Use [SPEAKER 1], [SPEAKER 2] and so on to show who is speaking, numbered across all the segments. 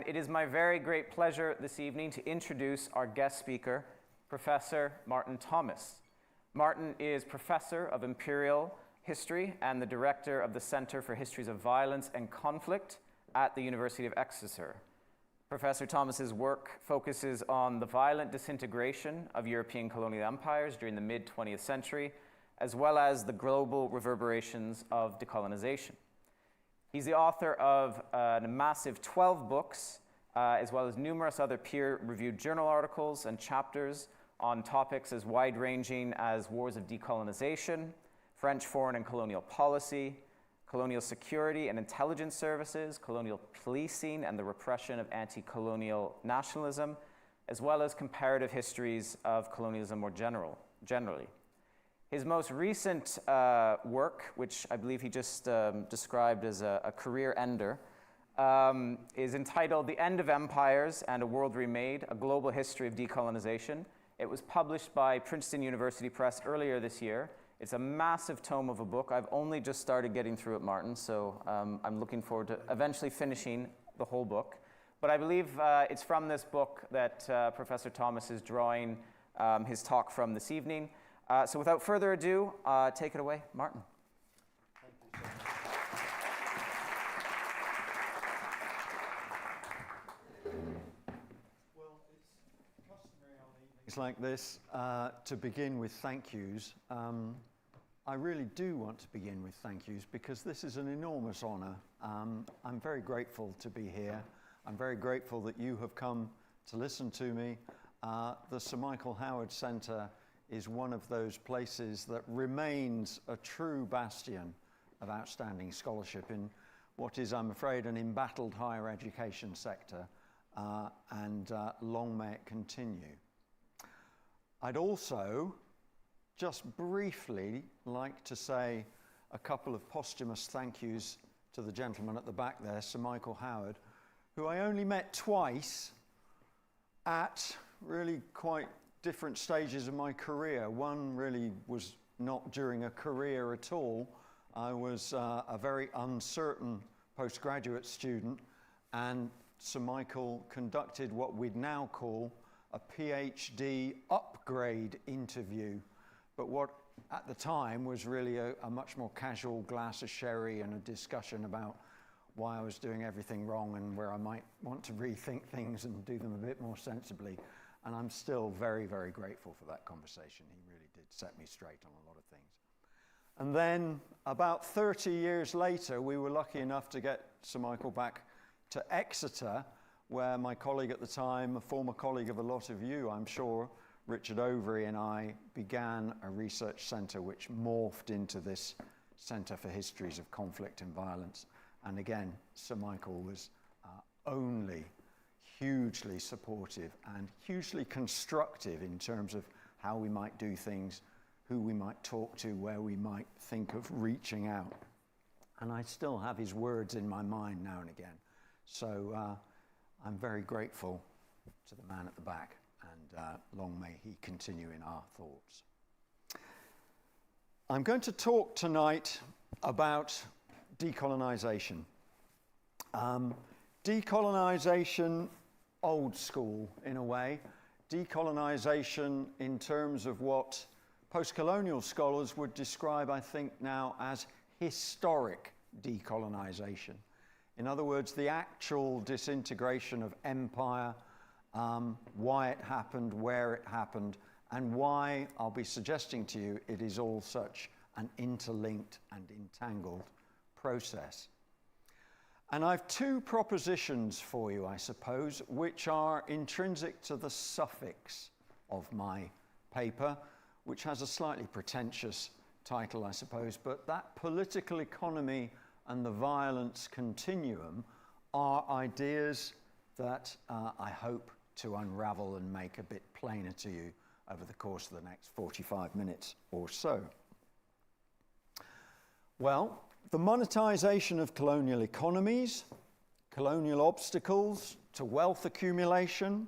[SPEAKER 1] it is my very great pleasure this evening to introduce our guest speaker, Professor Martin Thomas. Martin is Professor of Imperial History and the Director of the Center for Histories of Violence and Conflict at the University of Exeter. Professor Thomas's work focuses on the violent disintegration of European colonial empires during the mid-20th century, as well as the global reverberations of decolonization. He's the author of a massive 12 books, as well as numerous other peer-reviewed journal articles and chapters on topics as wide-ranging as wars of decolonization, French foreign and colonial policy, colonial security and intelligence services, colonial policing and the repression of anti-colonial nationalism, as well as comparative histories of colonialism more generally. His most recent work, which I believe he just described as a career ender, is entitled The End of Empires and a World Remade, A Global History of Decolonization. It was published by Princeton University Press earlier this year. It's a massive tome of a book. I've only just started getting through it, Martin, so I'm looking forward to eventually finishing the whole book. But I believe it's from this book that Professor Thomas is drawing his talk from this evening. So without further ado, take it away, Martin.
[SPEAKER 2] Thank you so much. Well, it's customary on evenings like this to begin with thank yous. I really do want to begin with thank yous because this is an enormous honor. I'm very grateful to be here. I'm very grateful that you have come to listen to me. The Sir Michael Howard Centre is one of those places that remains a true bastion of outstanding scholarship in what is, I'm afraid, an embattled higher education sector, and long may it continue. I'd also just briefly like to say a couple of posthumous thank yous to the gentleman at the back there, Sir Michael Howard, who I only met twice at really quite different stages of my career. One really was not during a career at all. I was a very uncertain postgraduate student, and Sir Michael conducted what we'd now call a PhD upgrade interview, but what at the time was really a much more casual glass of sherry and a discussion about why I was doing everything wrong and where I might want to rethink things and do them a bit more sensibly. And I'm still very, very grateful for that conversation. He really did set me straight on a lot of things. And then about 30 years later, we were lucky enough to get Sir Michael back to Exeter, where my colleague at the time, a former colleague of a lot of you, I'm sure, Richard Overy, and I began a research centre which morphed into this Centre for Histories of Conflict and Violence. And again, Sir Michael was only hugely supportive and hugely constructive in terms of how we might do things, who we might talk to, where we might think of reaching out. And I still have his words in my mind now and again. So I'm very grateful to the man at the back, and long may he continue in our thoughts. I'm going to talk tonight about decolonization. Decolonization, old school in a way. Decolonization in terms of what post-colonial scholars would describe, I think, now as historic decolonization. In other words, the actual disintegration of empire, why it happened, where it happened, and why, I'll be suggesting to you, it is all such an interlinked and entangled process. And I have two propositions for you, I suppose, which are intrinsic to the suffix of my paper, which has a slightly pretentious title, I suppose, but that political economy and the violence continuum are ideas that I hope to unravel and make a bit plainer to you over the course of the next 45 minutes or so. Well, the monetization of colonial economies, colonial obstacles to wealth accumulation,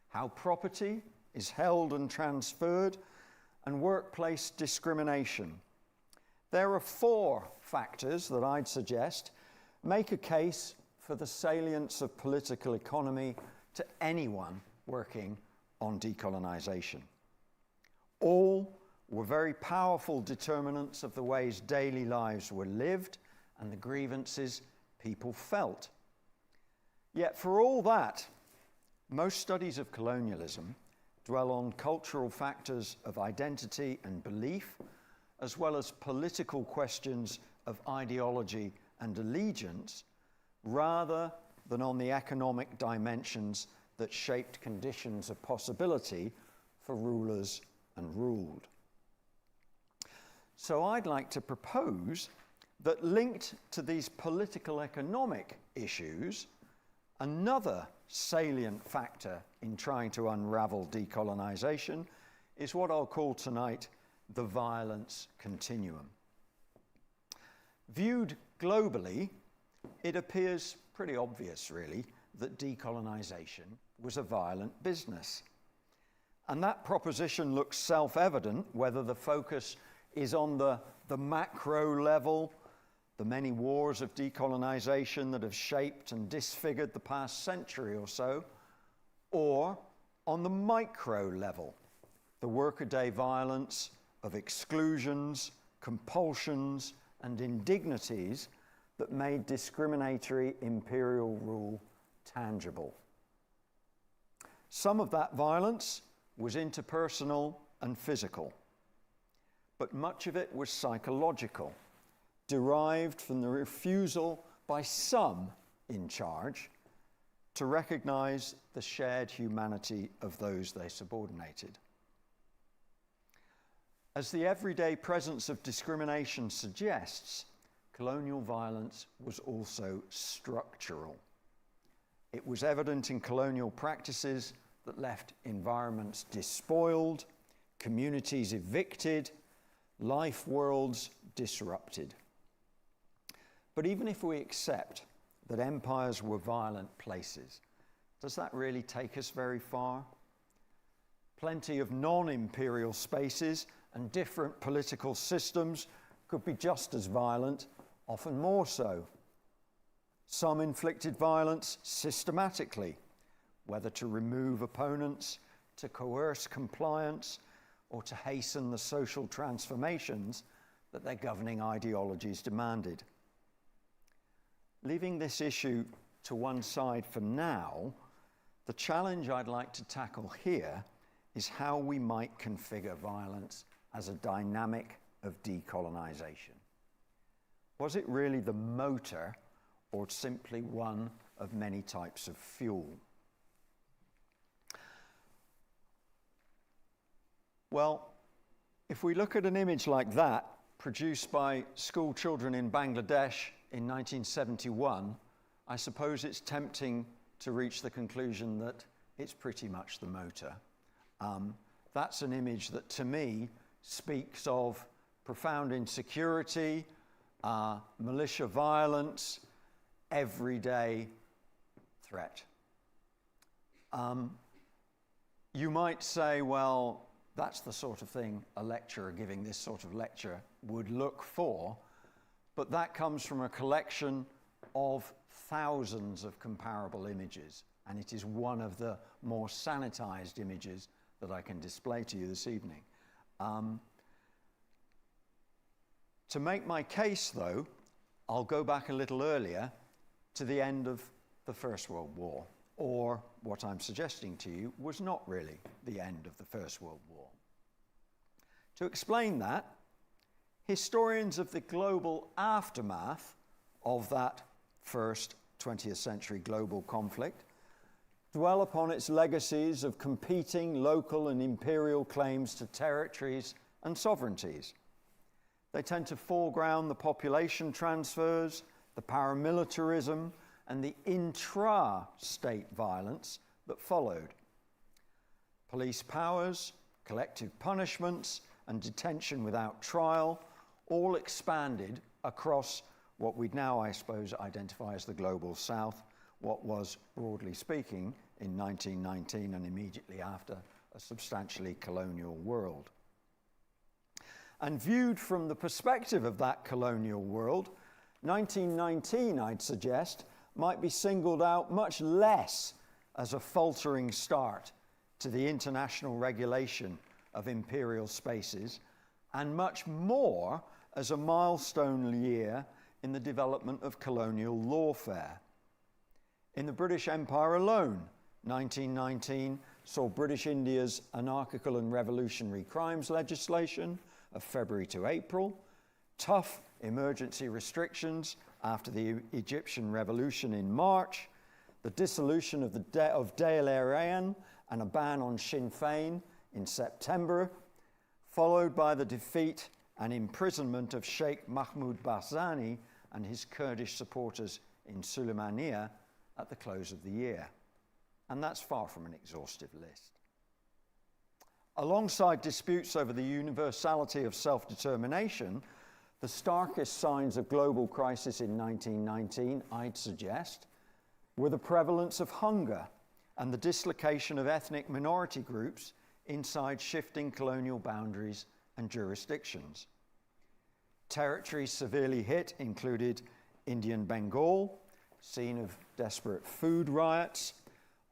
[SPEAKER 2] how property is held and transferred, and workplace discrimination. There are four factors that I'd suggest make a case for the salience of political economy to anyone working on decolonization. All were very powerful determinants of the ways daily lives were lived and the grievances people felt. Yet for all that, most studies of colonialism dwell on cultural factors of identity and belief, as well as political questions of ideology and allegiance, rather than on the economic dimensions that shaped conditions of possibility for rulers and ruled. So I'd like to propose that linked to these political economic issues, another salient factor in trying to unravel decolonization is what I'll call tonight the violence continuum. Viewed globally, it appears pretty obvious, really, that decolonization was a violent business. And that proposition looks self-evident whether the focus is on the macro level, the many wars of decolonization that have shaped and disfigured the past century or so, or on the micro level, the workaday violence of exclusions, compulsions, and indignities that made discriminatory imperial rule tangible. Some of that violence was interpersonal and physical, but much of it was psychological, derived from the refusal by some in charge to recognize the shared humanity of those they subordinated. As the everyday presence of discrimination suggests, colonial violence was also structural. It was evident in colonial practices that left environments despoiled, communities evicted, life worlds disrupted. But even if we accept that empires were violent places, does that really take us very far? Plenty of non-imperial spaces and different political systems could be just as violent, often more so. Some inflicted violence systematically, whether to remove opponents, to coerce compliance, or to hasten the social transformations that their governing ideologies demanded. Leaving this issue to one side for now, the challenge I'd like to tackle here is how we might configure violence as a dynamic of decolonization. Was it really the motor or simply one of many types of fuel? Well, if we look at an image like that, produced by school children in Bangladesh in 1971, I suppose it's tempting to reach the conclusion that it's pretty much the motor. That's an image that, to me, speaks of profound insecurity, militia violence, everyday threat. You might say, well, that's the sort of thing a lecturer giving this sort of lecture would look for, but that comes from a collection of thousands of comparable images, and it is one of the more sanitized images that I can display to you this evening. To make my case, though, I'll go back a little earlier to the end of the First World War, or what I'm suggesting to you was not really the end of the First World War. To explain that, historians of the global aftermath of that first 20th century global conflict dwell upon its legacies of competing local and imperial claims to territories and sovereignties. They tend to foreground the population transfers, the paramilitarism, and the intra-state violence that followed. Police powers, collective punishments, and detention without trial all expanded across what we'd now, I suppose, identify as the global south, what was, broadly speaking, in 1919 and immediately after, a substantially colonial world. And viewed from the perspective of that colonial world, 1919, I'd suggest, might be singled out much less as a faltering start to the international regulation of imperial spaces, and much more as a milestone year in the development of colonial lawfare. In the British Empire alone, 1919 saw British India's anarchical and revolutionary crimes legislation of February to April, tough emergency restrictions after the Egyptian Revolution in March, the dissolution of Dáil Éireann and a ban on Sinn Féin in September, followed by the defeat and imprisonment of Sheikh Mahmoud Barzani and his Kurdish supporters in Sulaymaniyah at the close of the year. And that's far from an exhaustive list. Alongside disputes over the universality of self-determination, the starkest signs of global crisis in 1919, I'd suggest, were the prevalence of hunger and the dislocation of ethnic minority groups inside shifting colonial boundaries and jurisdictions. Territories severely hit included Indian Bengal, scene of desperate food riots,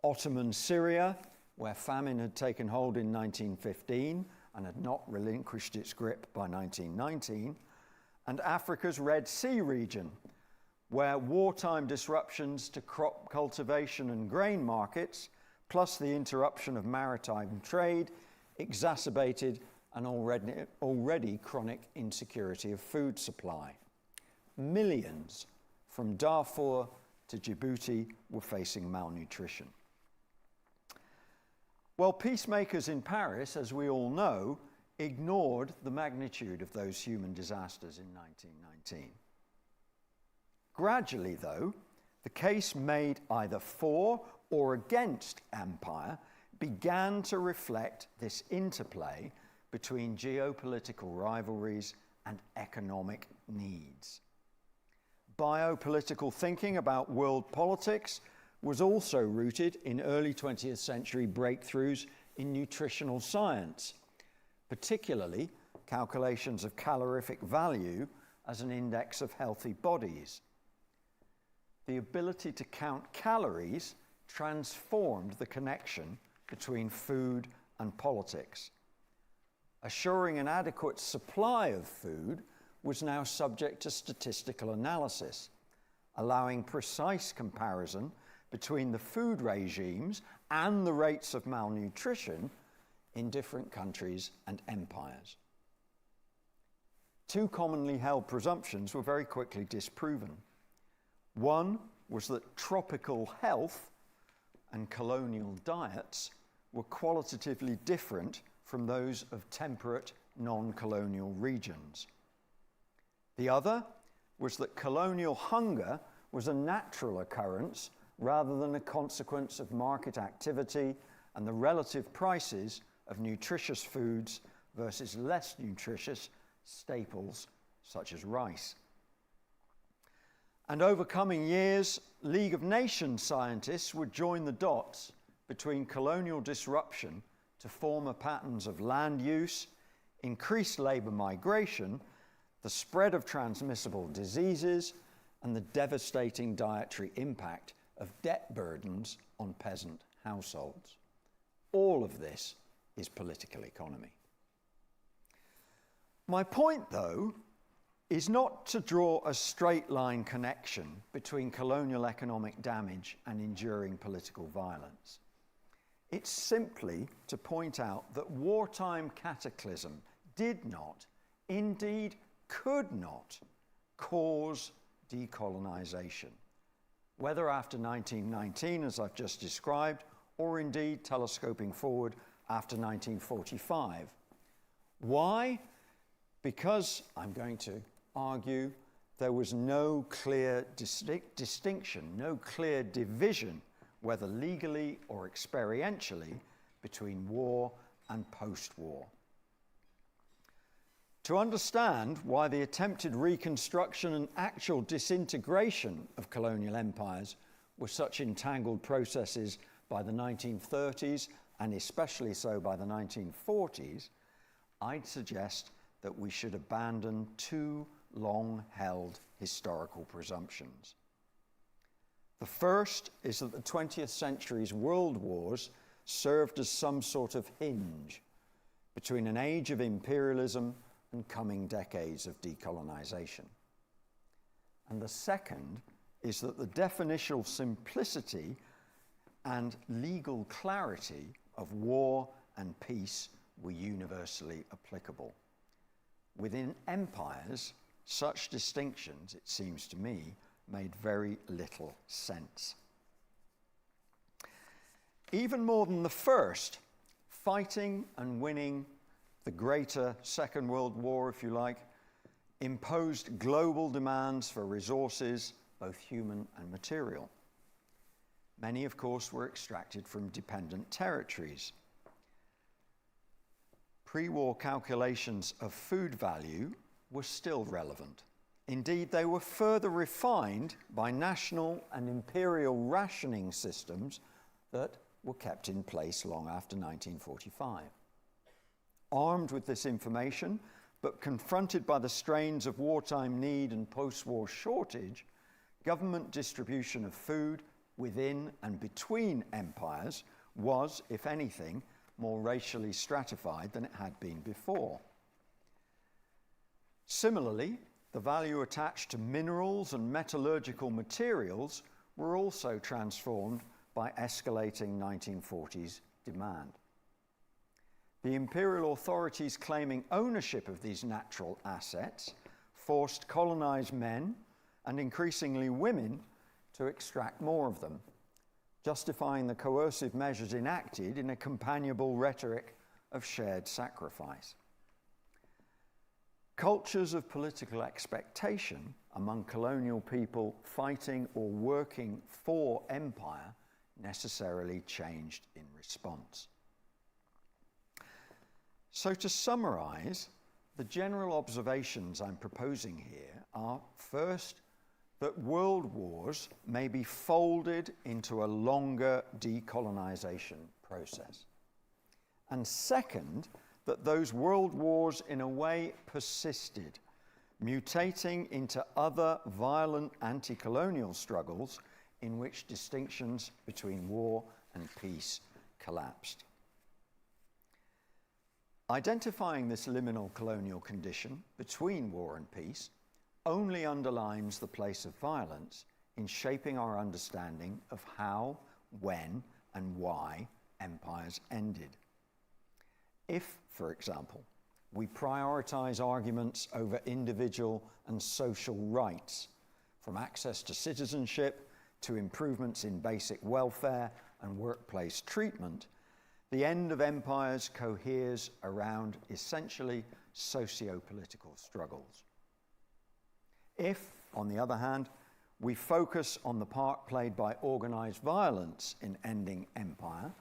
[SPEAKER 2] Ottoman Syria, where famine had taken hold in 1915 and had not relinquished its grip by 1919, and Africa's Red Sea region, where wartime disruptions to crop cultivation and grain markets, plus the interruption of maritime trade, exacerbated an already chronic insecurity of food supply. Millions from Darfur to Djibouti were facing malnutrition. Well, peacemakers in Paris, as we all know, ignored the magnitude of those human disasters in 1919. Gradually, though, the case made either for or against empire began to reflect this interplay between geopolitical rivalries and economic needs. Biopolitical thinking about world politics was also rooted in early 20th century breakthroughs in nutritional science, particularly calculations of calorific value as an index of healthy bodies. The ability to count calories transformed the connection between food and politics. Assuring an adequate supply of food was now subject to statistical analysis, allowing precise comparison between the food regimes and the rates of malnutrition in different countries and empires. Two commonly held presumptions were very quickly disproven. One was that tropical health and colonial diets were qualitatively different from those of temperate non-colonial regions. The other was that colonial hunger was a natural occurrence rather than a consequence of market activity and the relative prices of nutritious foods versus less nutritious staples such as rice. And over coming years, League of Nations scientists would join the dots between colonial disruption to former patterns of land use, increased labour migration, the spread of transmissible diseases, and the devastating dietary impact of debt burdens on peasant households. All of this is political economy. My point, though, is not to draw a straight line connection between colonial economic damage and enduring political violence. It's simply to point out that wartime cataclysm did not, indeed could not, cause decolonization, whether after 1919, as I've just described, or indeed telescoping forward after 1945. Why? Because, I'm going to argue, there was no clear distinction, no clear division, whether legally or experientially, between war and post-war. To understand why the attempted reconstruction and actual disintegration of colonial empires were such entangled processes by the 1930s, and especially so by the 1940s, I'd suggest that we should abandon two long-held historical presumptions. The first is that the 20th century's world wars served as some sort of hinge between an age of imperialism and coming decades of decolonization. And the second is that the definitional simplicity and legal clarity of war and peace were universally applicable. Within empires, such distinctions, it seems to me, made very little sense. Even more than the first, fighting and winning the greater Second World War, if you like, imposed global demands for resources, both human and material. Many, of course, were extracted from dependent territories. Pre-war calculations of food value were still relevant. Indeed, they were further refined by national and imperial rationing systems that were kept in place long after 1945. Armed with this information, but confronted by the strains of wartime need and post-war shortage, government distribution of food within and between empires was, if anything, more racially stratified than it had been before. Similarly, the value attached to minerals and metallurgical materials were also transformed by escalating 1940s demand. The imperial authorities claiming ownership of these natural assets forced colonized men and increasingly women to extract more of them, justifying the coercive measures enacted in a companionable rhetoric of shared sacrifice. Cultures of political expectation among colonial people fighting or working for empire necessarily changed in response. So to summarize, the general observations I'm proposing here are, first, that world wars may be folded into a longer decolonization process. And second, that those world wars in a way persisted, mutating into other violent anti-colonial struggles in which distinctions between war and peace collapsed. Identifying this liminal colonial condition between war and peace only underlines the place of violence in shaping our understanding of how, when, and why empires ended. If, for example, we prioritize arguments over individual and social rights, from access to citizenship to improvements in basic welfare and workplace treatment, the end of empires coheres around essentially socio-political struggles. If, on the other hand, we focus on the part played by organized violence in ending empire,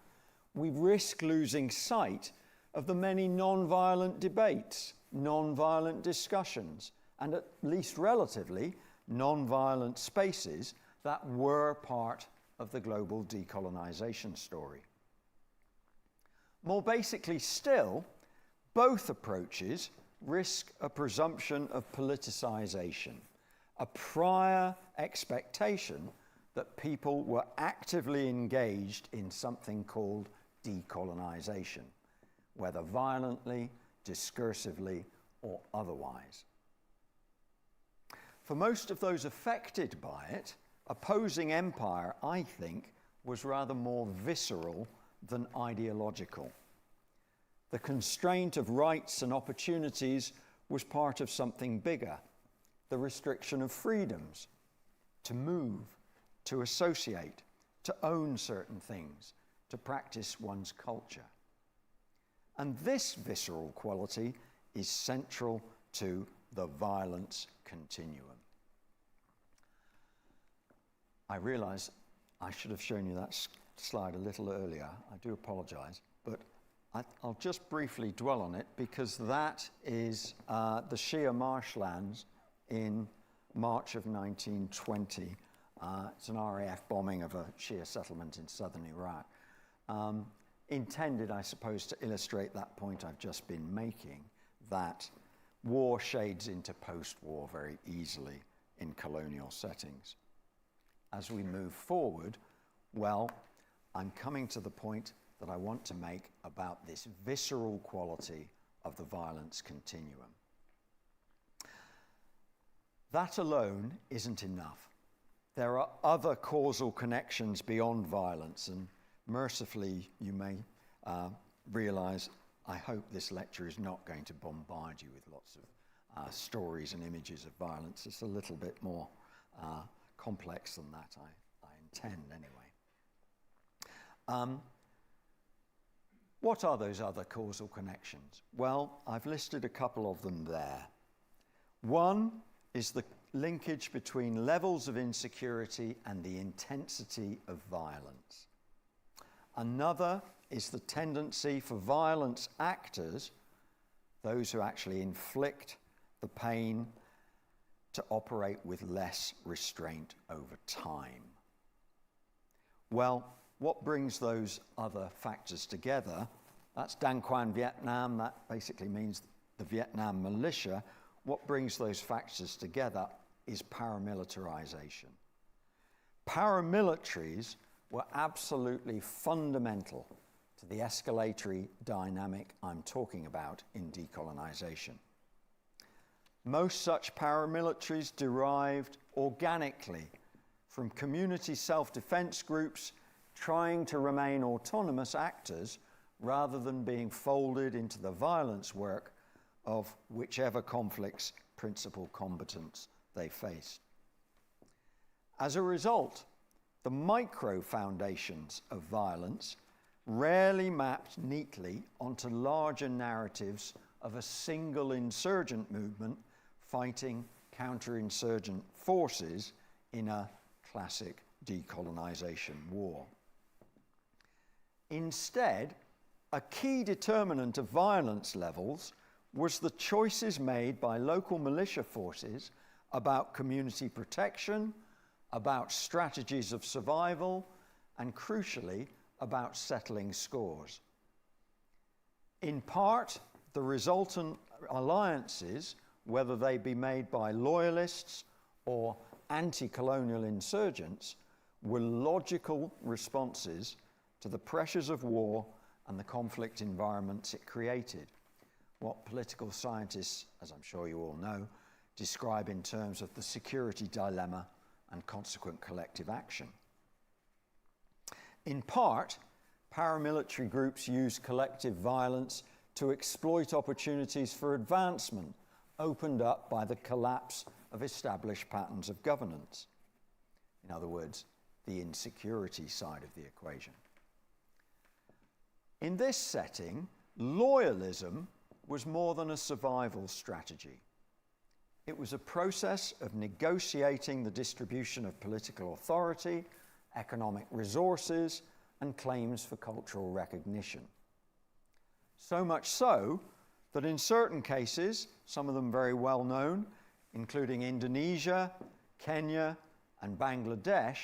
[SPEAKER 2] we risk losing sight of the many non-violent debates, non-violent discussions, and at least relatively non-violent spaces that were part of the global decolonization story. More basically still, both approaches risk a presumption of politicization, a prior expectation that people were actively engaged in something called decolonization, whether violently, discursively, or otherwise. For most of those affected by it, opposing empire, I think, was rather more visceral than ideological. The constraint of rights and opportunities was part of something bigger, the restriction of freedoms, to move, to associate, to own certain things, to practice one's culture. And this visceral quality is central to the violence continuum. I realize I should have shown you that slide a little earlier. I do apologize, but I'll just briefly dwell on it because that is the Shia marshlands in March of 1920. It's an RAF bombing of a Shia settlement in southern Iraq. Intended, I suppose, to illustrate that point I've just been making, that war shades into post-war very easily in colonial settings. as we move forward? Well, I'm coming to the point that I want to make about this visceral quality of the violence continuum. That alone isn't enough. There are other causal connections beyond violence, and mercifully, you may realize, I hope this lecture is not going to bombard you with lots of stories and images of violence. It's a little bit more complex than that, I intend anyway. What are those other causal connections? Well, I've listed a couple of them there. One is the linkage between levels of insecurity and the intensity of violence. Another is the tendency for violence actors, those who actually inflict the pain, to operate with less restraint over time. Well, what brings those other factors together? That's Dan Quan Vietnam. That basically means the Vietnam militia. What brings those factors together is paramilitarization. Paramilitaries were absolutely fundamental to the escalatory dynamic I'm talking about in decolonization. Most such paramilitaries derived organically from community self-defense groups trying to remain autonomous actors rather than being folded into the violence work of whichever conflict's principal combatants they faced. As a result, the micro foundations of violence rarely mapped neatly onto larger narratives of a single insurgent movement fighting counterinsurgent forces in a classic decolonization war. Instead, a key determinant of violence levels was the choices made by local militia forces about community protection, about strategies of survival, and crucially, about settling scores. In part, the resultant alliances, whether they be made by loyalists or anti-colonial insurgents, were logical responses to the pressures of war and the conflict environments it created, what political scientists, as I'm sure you all know, describe in terms of the security dilemma and consequent collective action. In part, paramilitary groups use collective violence to exploit opportunities for advancement opened up by the collapse of established patterns of governance. In other words, the insecurity side of the equation. In this setting, loyalism was more than a survival strategy. It was a process of negotiating the distribution of political authority, economic resources, and claims for cultural recognition. So much so that in certain cases, some of them very well known, including Indonesia, Kenya, and Bangladesh,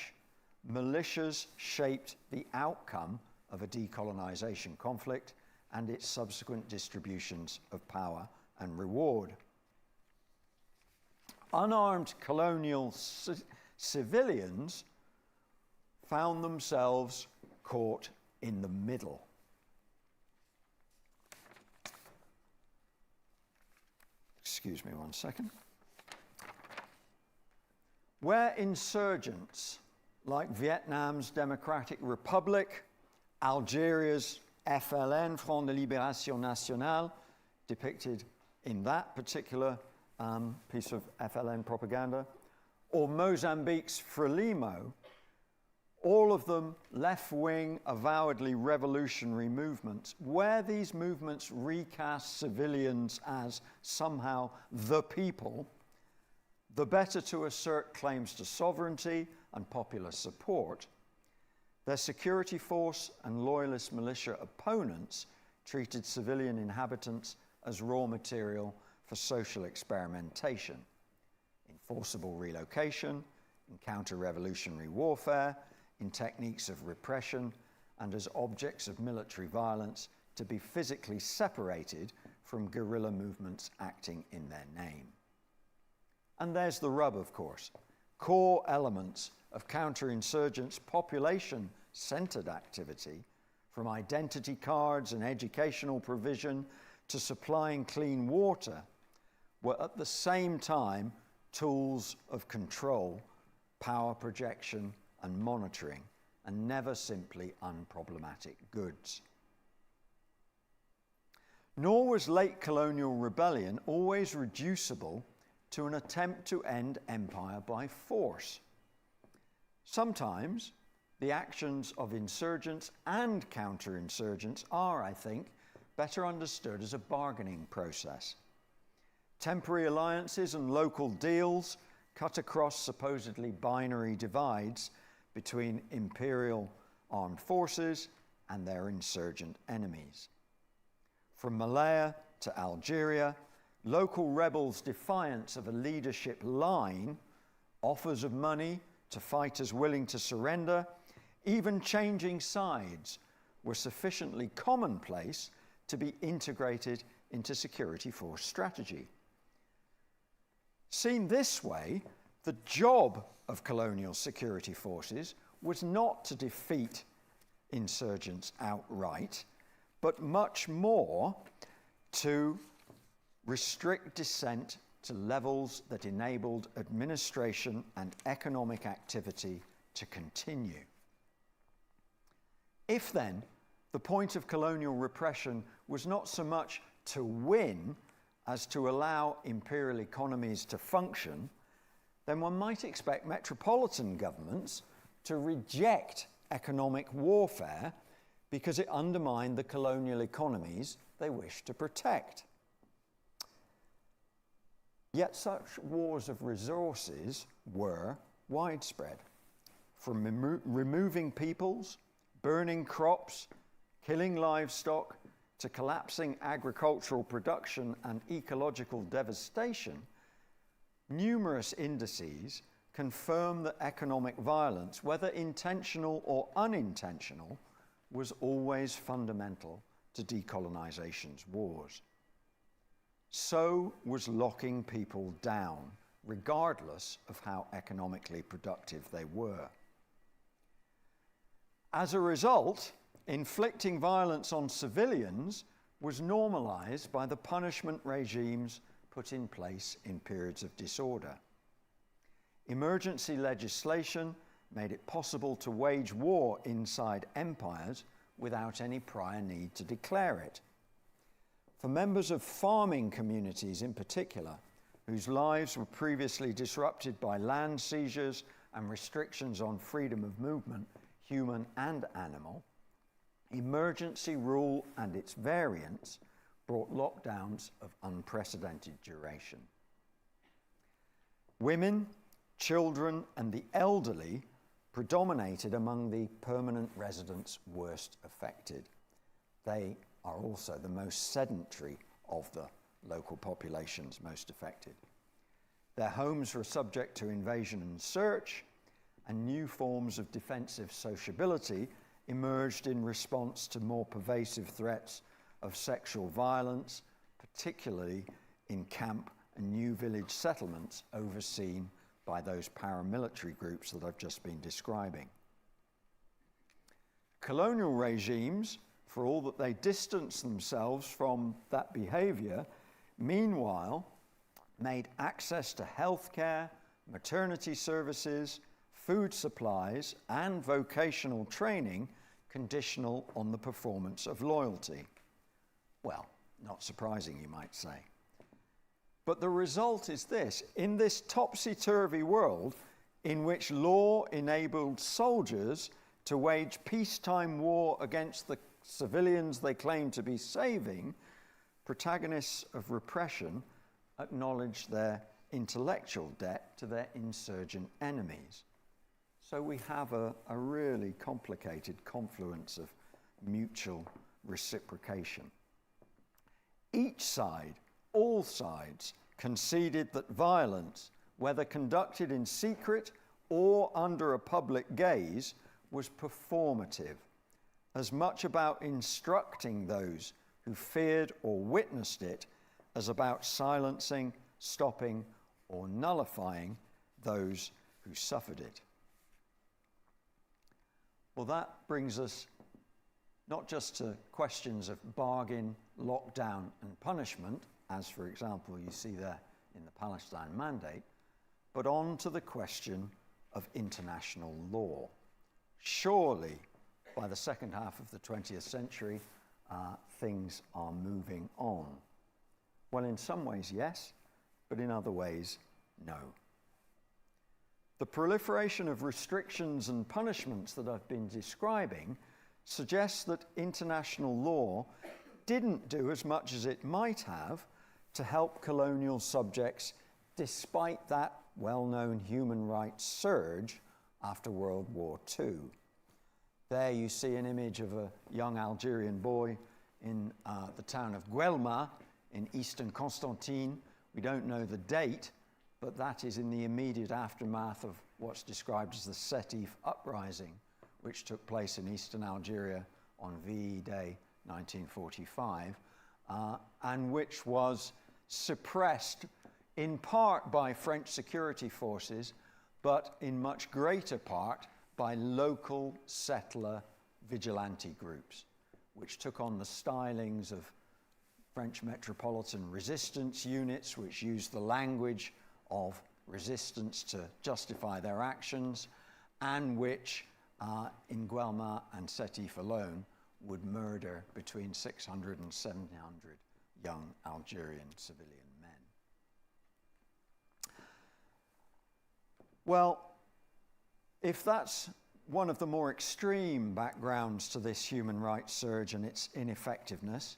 [SPEAKER 2] militias shaped the outcome of a decolonization conflict and its subsequent distributions of power and reward. Unarmed colonial civilians found themselves caught in the middle. Excuse me one second. Where insurgents like Vietnam's Democratic Republic, Algeria's FLN, Front de Libération Nationale, depicted in that particular piece of FLN propaganda, or Mozambique's Frelimo, all of them left-wing, avowedly revolutionary movements, where these movements recast civilians as somehow the people, the better to assert claims to sovereignty and popular support, their security force and loyalist militia opponents treated civilian inhabitants as raw material for social experimentation, in forcible relocation, in counter-revolutionary warfare, in techniques of repression, and as objects of military violence to be physically separated from guerrilla movements acting in their name. And there's the rub, of course. core elements of counterinsurgents' population-centered activity, from identity cards and educational provision to supplying clean water, were at the same time tools of control, power projection, and monitoring, and never simply unproblematic goods. Nor was late colonial rebellion always reducible to an attempt to end empire by force. Sometimes the actions of insurgents and counterinsurgents are, I think, better understood as a bargaining process. Temporary alliances and local deals cut across supposedly binary divides between imperial armed forces and their insurgent enemies. From Malaya to Algeria, local rebels' defiance of a leadership line, offers of money to fighters willing to surrender, even changing sides, were sufficiently commonplace to be integrated into security force strategy. Seen this way, the job of colonial security forces was not to defeat insurgents outright, but much more to restrict dissent to levels that enabled administration and economic activity to continue. If then the point of colonial repression was not so much to win as to allow imperial economies to function, then one might expect metropolitan governments to reject economic warfare because it undermined the colonial economies they wished to protect. Yet such wars of resources were widespread, from removing peoples, burning crops, killing livestock, to collapsing agricultural production and ecological devastation. Numerous indices confirm that economic violence, whether intentional or unintentional, was always fundamental to decolonization's wars. So was locking people down, regardless of how economically productive they were. As a result, inflicting violence on civilians was normalized by the punishment regimes put in place in periods of disorder. Emergency legislation made it possible to wage war inside empires without any prior need to declare it. For members of farming communities in particular, whose lives were previously disrupted by land seizures and restrictions on freedom of movement, human and animal, emergency rule and its variants brought lockdowns of unprecedented duration. Women, children, and the elderly predominated among the permanent residents worst affected. They are also the most sedentary of the local populations most affected. Their homes were subject to invasion and search, and new forms of defensive sociability emerged in response to more pervasive threats of sexual violence, particularly in camp and new village settlements overseen by those paramilitary groups that I've just been describing. Colonial regimes, for all that they distanced themselves from that behavior, meanwhile made access to healthcare, maternity services, food supplies, and vocational training conditional on the performance of loyalty. Well, not surprising, you might say. But the result is this: in this topsy-turvy world in which law enabled soldiers to wage peacetime war against the civilians they claimed to be saving, protagonists of repression acknowledged their intellectual debt to their insurgent enemies. So we have a really complicated confluence of mutual reciprocation. Each side, all sides, conceded that violence, whether conducted in secret or under a public gaze, was performative, as much about instructing those who feared or witnessed it as about silencing, stopping, or nullifying those who suffered it. Well, that brings us not just to questions of bargain, lockdown, and punishment, as, for example, you see there in the Palestine Mandate, but on to the question of international law. Surely, by the second half of the 20th century, things are moving on. Well, in some ways, yes, but in other ways, no. The proliferation of restrictions and punishments that I've been describing suggests that international law didn't do as much as it might have to help colonial subjects despite that well-known human rights surge after World War II. There you see an image of a young Algerian boy in the town of Guelma in eastern Constantine. We don't know the date, but that is in the immediate aftermath of what's described as the Sétif uprising, which took place in eastern Algeria on VE Day 1945, and which was suppressed in part by French security forces, but in much greater part by local settler vigilante groups, which took on the stylings of French metropolitan resistance units, which used the language of resistance to justify their actions, and which, in Guelma and Sétif alone, would murder between 600 and 700 young Algerian civilian men. Well, if that's one of the more extreme backgrounds to this human rights surge and its ineffectiveness,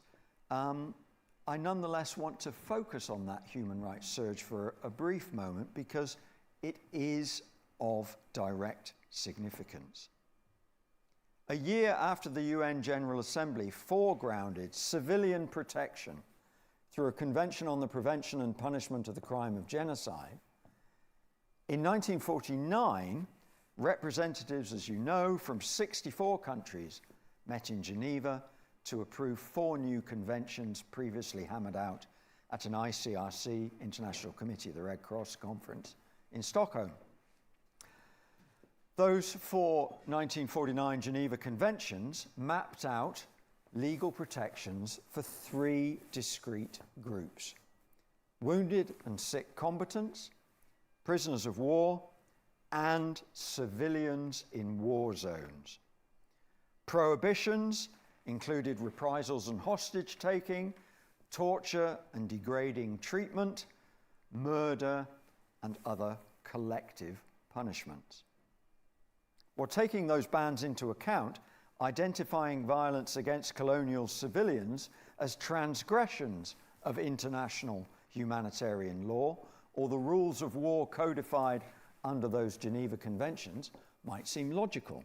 [SPEAKER 2] I nonetheless want to focus on that human rights surge for a brief moment because it is of direct significance. A year after the UN General Assembly foregrounded civilian protection through a Convention on the Prevention and Punishment of the Crime of Genocide, in 1949, representatives, as you know, from 64 countries met in Geneva to approve 4 new conventions previously hammered out at an ICRC, International Committee of the Red Cross conference in Stockholm. Those 4 1949 Geneva Conventions mapped out legal protections for 3 discrete groups: wounded and sick combatants, prisoners of war, and civilians in war zones. Prohibitions included reprisals and hostage-taking, torture and degrading treatment, murder, and other collective punishments. Well, taking those bans into account, identifying violence against colonial civilians as transgressions of international humanitarian law or the rules of war codified under those Geneva Conventions might seem logical.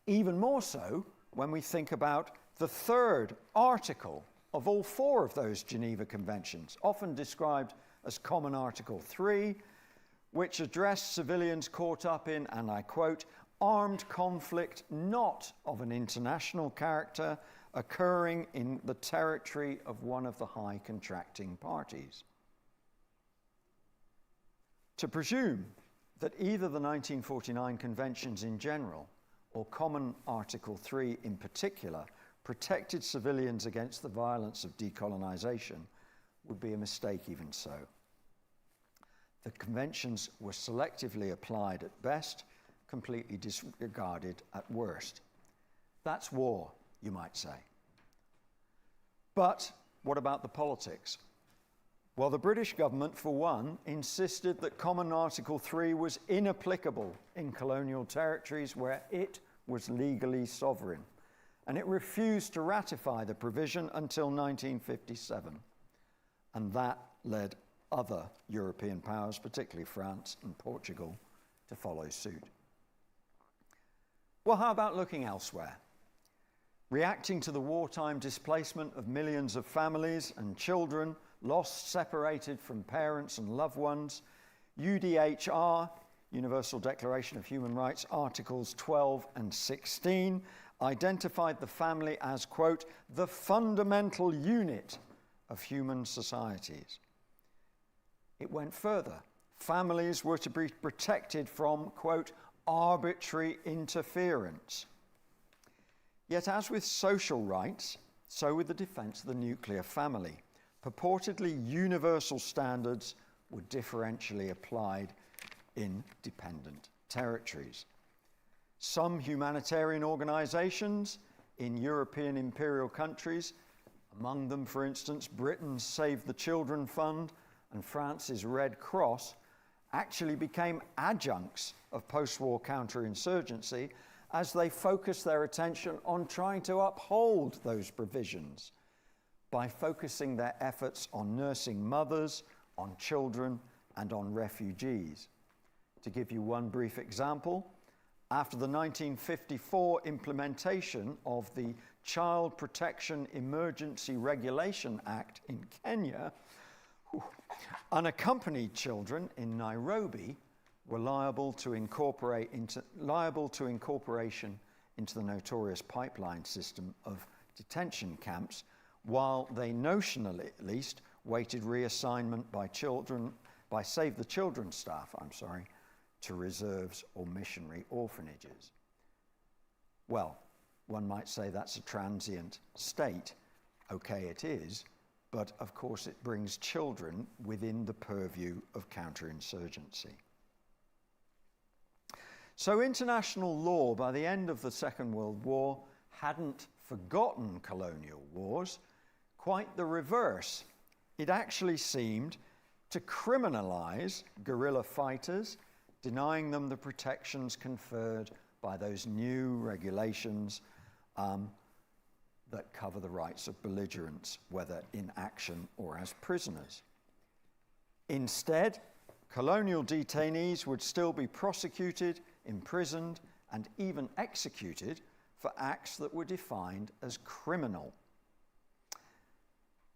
[SPEAKER 2] Even more so when we think about the 3rd article of all 4 of those Geneva Conventions, often described as Common Article 3, which addressed civilians caught up in, and I quote, armed conflict not of an international character occurring in the territory of one of the high contracting parties. To presume that either the 1949 conventions in general or Common Article 3 in particular protected civilians against the violence of decolonization would be a mistake even so. The conventions were selectively applied at best, completely disregarded at worst. That's war, you might say. But what about the politics? Well, the British government, for one, insisted that Common Article 3 was inapplicable in colonial territories where it was legally sovereign, and it refused to ratify the provision until 1957. And that led other European powers, particularly France and Portugal, to follow suit. Well, how about looking elsewhere? Reacting to the wartime displacement of millions of families and children lost, separated from parents and loved ones, UDHR, Universal Declaration of Human Rights, Articles 12 and 16, identified the family as, quote, the fundamental unit of human societies. It went further, families were to be protected from, quote, arbitrary interference. Yet as with social rights, so with the defence of the nuclear family, purportedly universal standards were differentially applied in dependent territories. Some humanitarian organisations in European imperial countries, among them, for instance, Britain's Save the Children Fund and France's Red Cross, actually became adjuncts of post-war counterinsurgency as they focused their attention on trying to uphold those provisions by focusing their efforts on nursing mothers, on children, and on refugees. To give you one brief example, after the 1954 implementation of the Child Protection Emergency Regulation Act in Kenya, unaccompanied children in Nairobi were liable to incorporation into the notorious pipeline system of detention camps, while they notionally at least waited reassignment by Save the Children staff, to reserves or missionary orphanages. Well, one might say that's a transient state. Okay, it is, but of course it brings children within the purview of counterinsurgency. So international law by the end of the Second World War hadn't forgotten colonial wars. Quite the reverse. It actually seemed to criminalize guerrilla fighters, denying them the protections conferred by those new regulations that cover the rights of belligerents, whether in action or as prisoners. Instead, colonial detainees would still be prosecuted, imprisoned, and even executed for acts that were defined as criminal.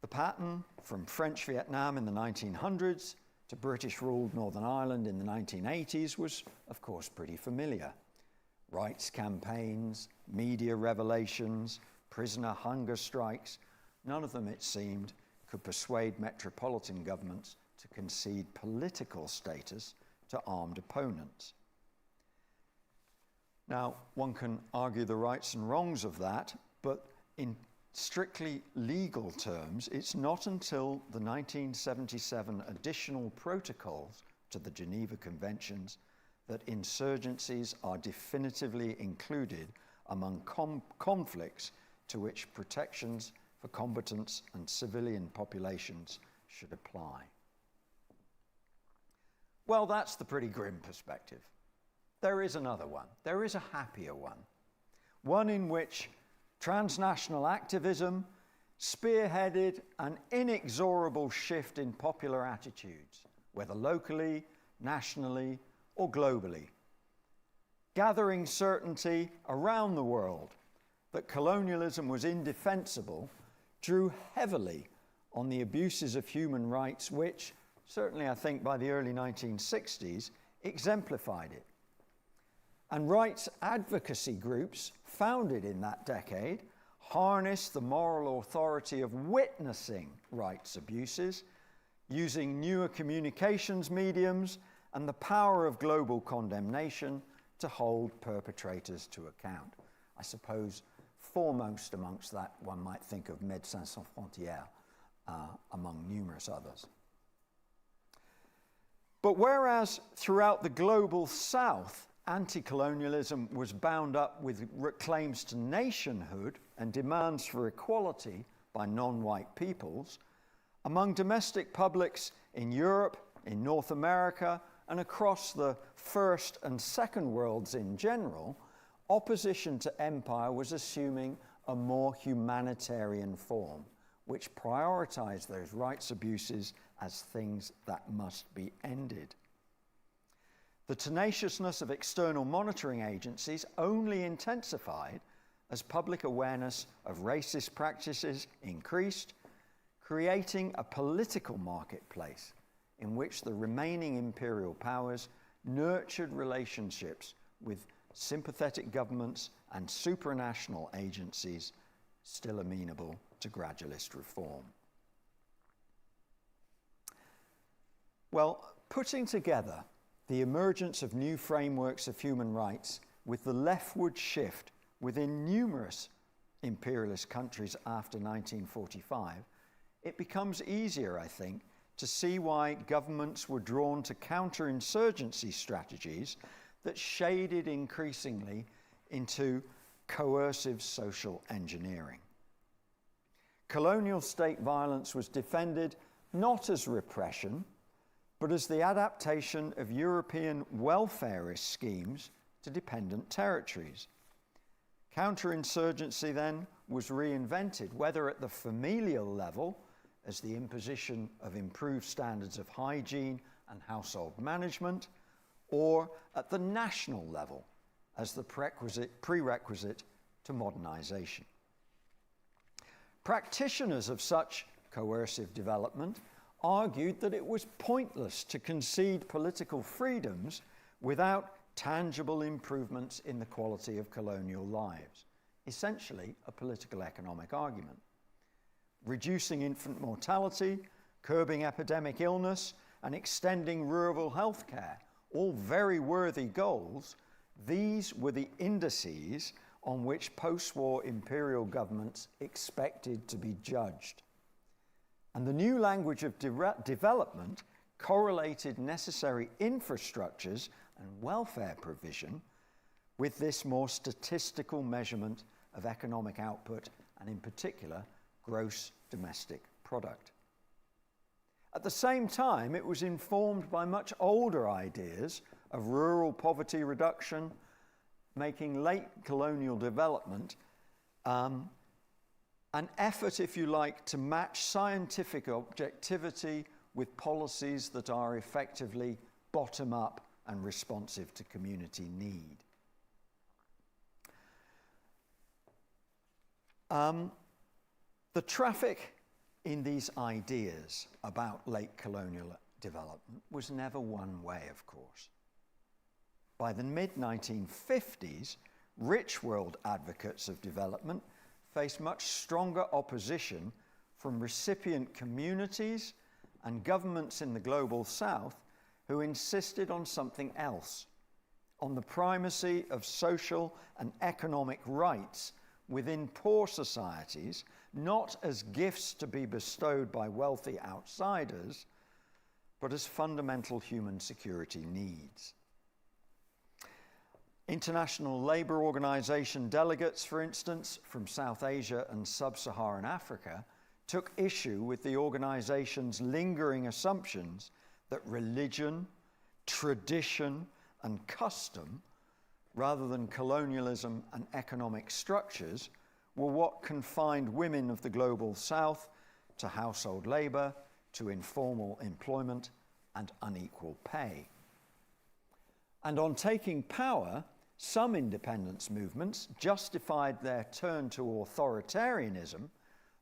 [SPEAKER 2] The pattern from French Vietnam in the 1900s to British-ruled Northern Ireland in the 1980s was, of course, pretty familiar. Rights campaigns, media revelations, prisoner hunger strikes, none of them, it seemed, could persuade metropolitan governments to concede political status to armed opponents. Now, one can argue the rights and wrongs of that, but in strictly legal terms, it's not until the 1977 additional protocols to the Geneva Conventions that insurgencies are definitively included among conflicts to which protections for combatants and civilian populations should apply. Well, that's the pretty grim perspective. There is another one. There is a happier one in which transnational activism spearheaded an inexorable shift in popular attitudes, whether locally, nationally, or globally, gathering certainty around the world that colonialism was indefensible, drew heavily on the abuses of human rights which, certainly I think by the early 1960s, exemplified it. And rights advocacy groups founded in that decade harnessed the moral authority of witnessing rights abuses, using newer communications mediums and the power of global condemnation to hold perpetrators to account. I suppose foremost amongst that, one might think of Médecins Sans Frontières, among numerous others. But whereas throughout the global South, anti-colonialism was bound up with claims to nationhood and demands for equality by non-white peoples, among domestic publics in Europe, in North America, and across the First and Second Worlds in general, opposition to empire was assuming a more humanitarian form, which prioritized those rights abuses as things that must be ended. The tenaciousness of external monitoring agencies only intensified as public awareness of racist practices increased, creating a political marketplace in which the remaining imperial powers nurtured relationships with sympathetic governments and supranational agencies still amenable to gradualist reform. Well, Putting together the emergence of new frameworks of human rights with the leftward shift within numerous imperialist countries after 1945, it becomes easier, I think, to see why governments were drawn to counterinsurgency strategies that shaded increasingly into coercive social engineering. Colonial state violence was defended not as repression, but as the adaptation of European welfarist schemes to dependent territories. Counterinsurgency then was reinvented, whether at the familial level, as the imposition of improved standards of hygiene and household management, or at the national level, as the prerequisite to modernization. Practitioners of such coercive development argued that it was pointless to concede political freedoms without tangible improvements in the quality of colonial lives. Essentially, a political economic argument. Reducing infant mortality, curbing epidemic illness, and extending rural health care, all very worthy goals, these were the indices on which post-war imperial governments expected to be judged. And the new language of development correlated necessary infrastructures and welfare provision with this more statistical measurement of economic output and, in particular, gross domestic product. At the same time, it was informed by much older ideas of rural poverty reduction, making late colonial development an effort, if you like, to match scientific objectivity with policies that are effectively bottom-up and responsive to community need. The traffic in these ideas about late colonial development was never one way, of course. By the mid-1950s, rich world advocates of development faced much stronger opposition from recipient communities and governments in the global south who insisted on something else, on the primacy of social and economic rights within poor societies, not as gifts to be bestowed by wealthy outsiders, but as fundamental human security needs. International Labour Organization delegates, for instance, from South Asia and Sub-Saharan Africa, took issue with the organization's lingering assumptions that religion, tradition, and custom, rather than colonialism and economic structures, were what confined women of the global south to household labor, to informal employment, and unequal pay. And on taking power, some independence movements justified their turn to authoritarianism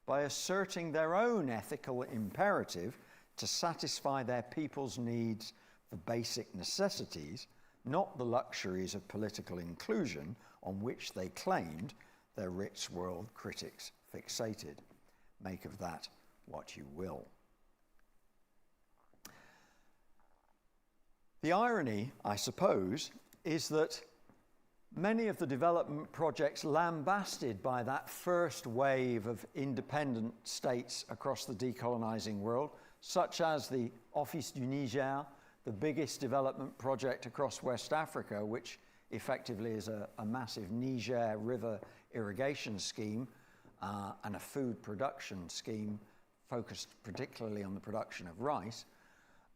[SPEAKER 2] by asserting their own ethical imperative to satisfy their people's needs for basic necessities, not the luxuries of political inclusion on which they claimed their rich world critics fixated. Make of that what you will. The irony, I suppose, is that many of the development projects lambasted by that first wave of independent states across the decolonizing world, such as the Office du Niger, the biggest development project across West Africa, which effectively is a massive Niger River irrigation scheme and a food production scheme focused particularly on the production of rice.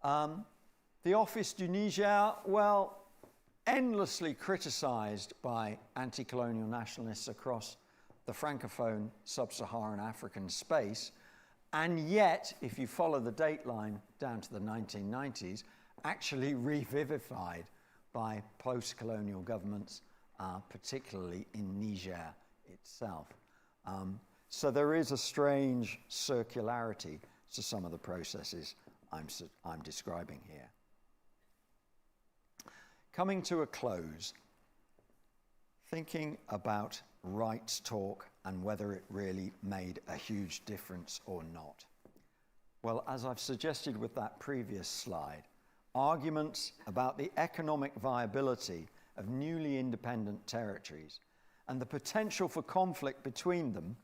[SPEAKER 2] The Office du Niger, well, endlessly criticized by anti-colonial nationalists across the Francophone sub-Saharan African space, and yet, if you follow the date line down to the 1990s, actually revivified by post-colonial governments, particularly in Niger itself. So there is a strange circularity to some of the processes I'm describing here. Coming to a close, thinking about rights talk and whether it really made a huge difference or not. Well, as I've suggested with that previous slide, arguments about the economic viability of newly independent territories and the potential for conflict between them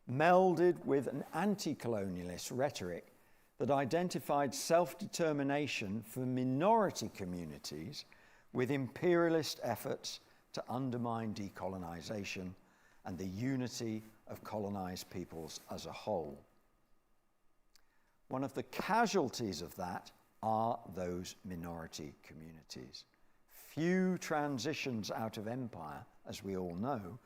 [SPEAKER 2] melded with an anti-colonialist rhetoric that identified self-determination for minority communities with imperialist efforts to undermine decolonization and the unity of colonized peoples as a whole. One of the casualties of that are those minority communities. Few transitions out of empire, as we all know,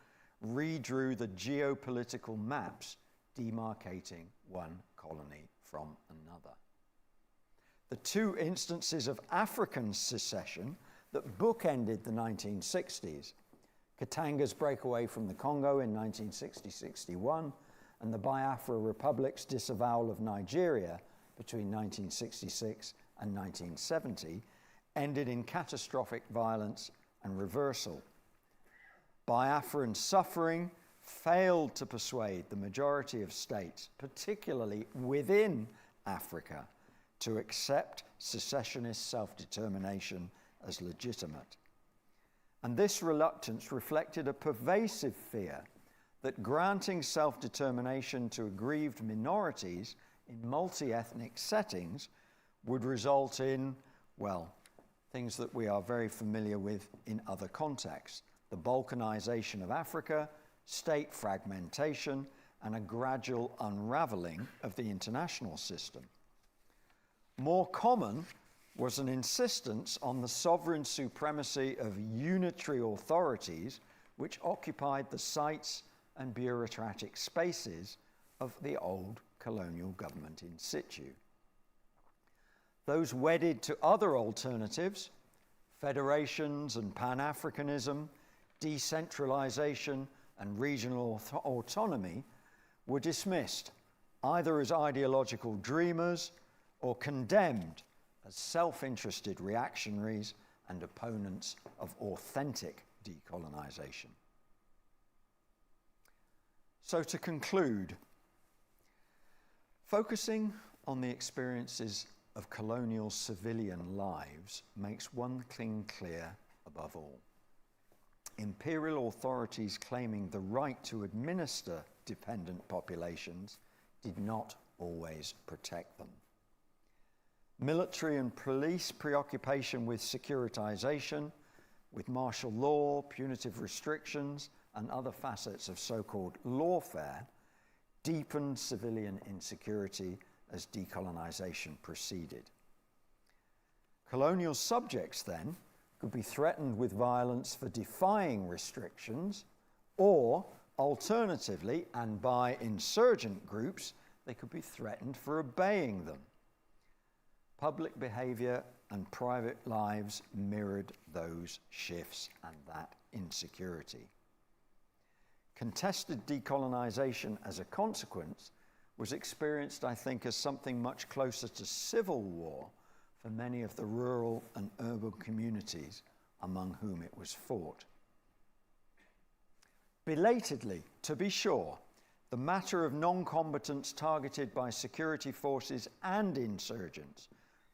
[SPEAKER 2] redrew the geopolitical maps demarcating one colony from another. The two instances of African secession that bookended the 1960s, Katanga's breakaway from the Congo in 1960-61 and the Biafra Republic's disavowal of Nigeria between 1966 and 1970, ended in catastrophic violence and reversal. Biafran suffering failed to persuade the majority of states, particularly within Africa, to accept secessionist self-determination as legitimate. And this reluctance reflected a pervasive fear that granting self-determination to aggrieved minorities in multi-ethnic settings would result in, well, things that we are very familiar with in other contexts: the balkanization of Africa, state fragmentation, and a gradual unraveling of the international system. More common was an insistence on the sovereign supremacy of unitary authorities which occupied the sites and bureaucratic spaces of the old colonial government in situ. Those wedded to other alternatives, federations and Pan-Africanism, decentralization and regional autonomy, were dismissed either as ideological dreamers or condemned as self-interested reactionaries and opponents of authentic decolonization. So to conclude, focusing on the experiences of colonial civilian lives makes one thing clear above all. Imperial authorities claiming the right to administer dependent populations did not always protect them. Military and police preoccupation with securitization, with martial law, punitive restrictions, and other facets of so-called lawfare deepened civilian insecurity as decolonization proceeded. Colonial subjects, then, could be threatened with violence for defying restrictions, or alternatively, and by insurgent groups, they could be threatened for obeying them. Public behavior and private lives mirrored those shifts and that insecurity. Contested decolonization as a consequence was experienced, I think, as something much closer to civil war for many of the rural and urban communities among whom it was fought. Belatedly, to be sure, the matter of non-combatants targeted by security forces and insurgents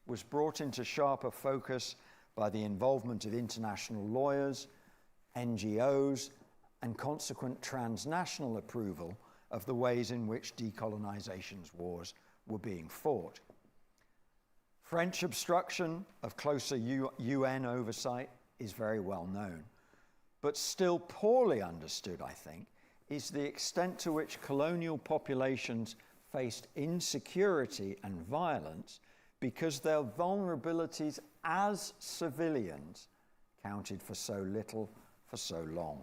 [SPEAKER 2] was brought into sharper focus by the involvement of international lawyers, NGOs, and consequent transnational approval of the ways in which decolonization's wars were being fought. French obstruction of closer UN oversight is very well known, but still poorly understood, I think, is the extent to which colonial populations faced insecurity and violence because their vulnerabilities as civilians counted for so little for so long.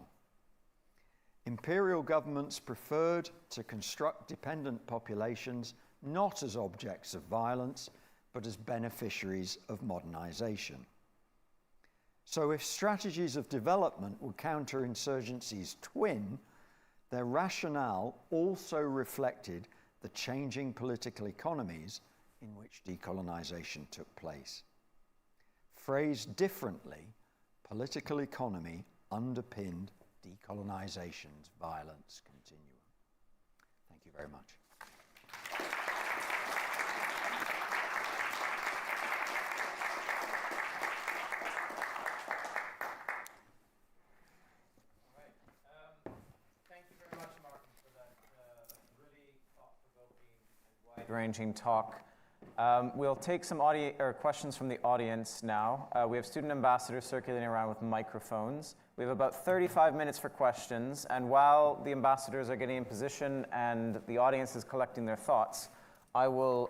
[SPEAKER 2] Imperial governments preferred to construct dependent populations not as objects of violence, but as beneficiaries of modernization. So if strategies of development were counterinsurgency's twin, their rationale also reflected the changing political economies in which decolonization took place. Phrased differently, political economy underpinned decolonization's violence continuum. Thank you very much.
[SPEAKER 1] arranging talk. We'll take some questions from the audience now. We have student ambassadors circulating around with microphones. We have about 35 minutes for questions, and while the ambassadors are getting in position and the audience is collecting their thoughts, I will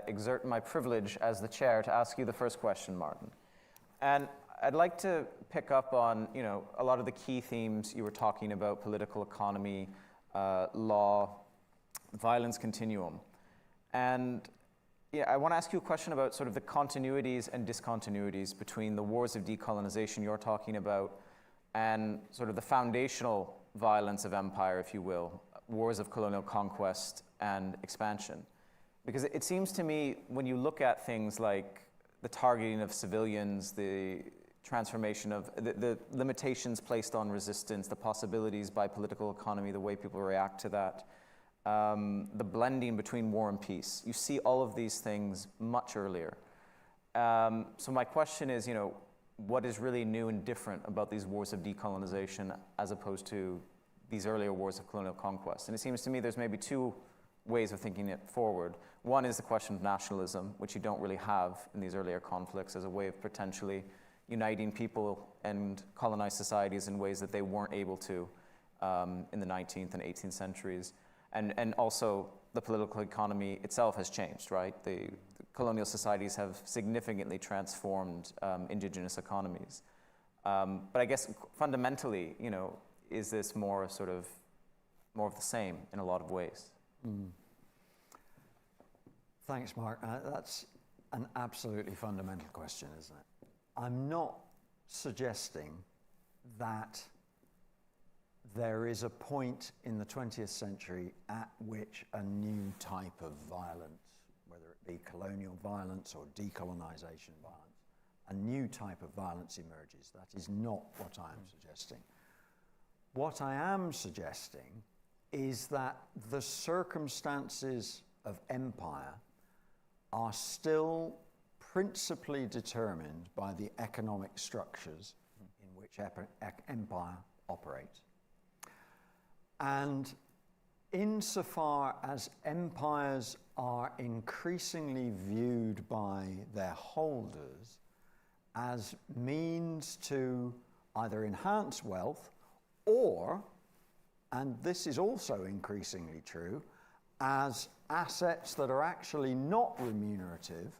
[SPEAKER 1] exert my privilege as the chair to ask you the first question, Martin. And I'd like to pick up on, a lot of the key themes you were talking about: political economy, law, violence continuum. And I want to ask you a question about sort of the continuities and discontinuities between the wars of decolonization you're talking about and sort of the foundational violence of empire, if you will, wars of colonial conquest and expansion. Because it seems to me, when you look at things like the targeting of civilians, the transformation of the limitations placed on resistance, the possibilities by political economy, the way people react to that, the blending between war and peace. You see all of these things much earlier. So my question is, what is really new and different about these wars of decolonization as opposed to these earlier wars of colonial conquest? And it seems to me there's maybe two ways of thinking it forward. One is the question of nationalism, which you don't really have in these earlier conflicts, as a way of potentially uniting people and colonized societies in ways that they weren't able to in the 19th and 18th centuries. And also, the political economy itself has changed, right? The colonial societies have significantly transformed indigenous economies. But I guess fundamentally, is this more of the same in a lot of ways?
[SPEAKER 2] Mm. Thanks, Mark. That's an absolutely fundamental question, isn't it? I'm not suggesting that there is a point in the 20th century at which a new type of violence, whether it be colonial violence or decolonization violence, a new type of violence emerges. That is not what I am suggesting. What I am suggesting is that the circumstances of empire are still principally determined by the economic structures in which empire operates. And insofar as empires are increasingly viewed by their holders as means to either enhance wealth or, and this is also increasingly true, as assets that are actually not remunerative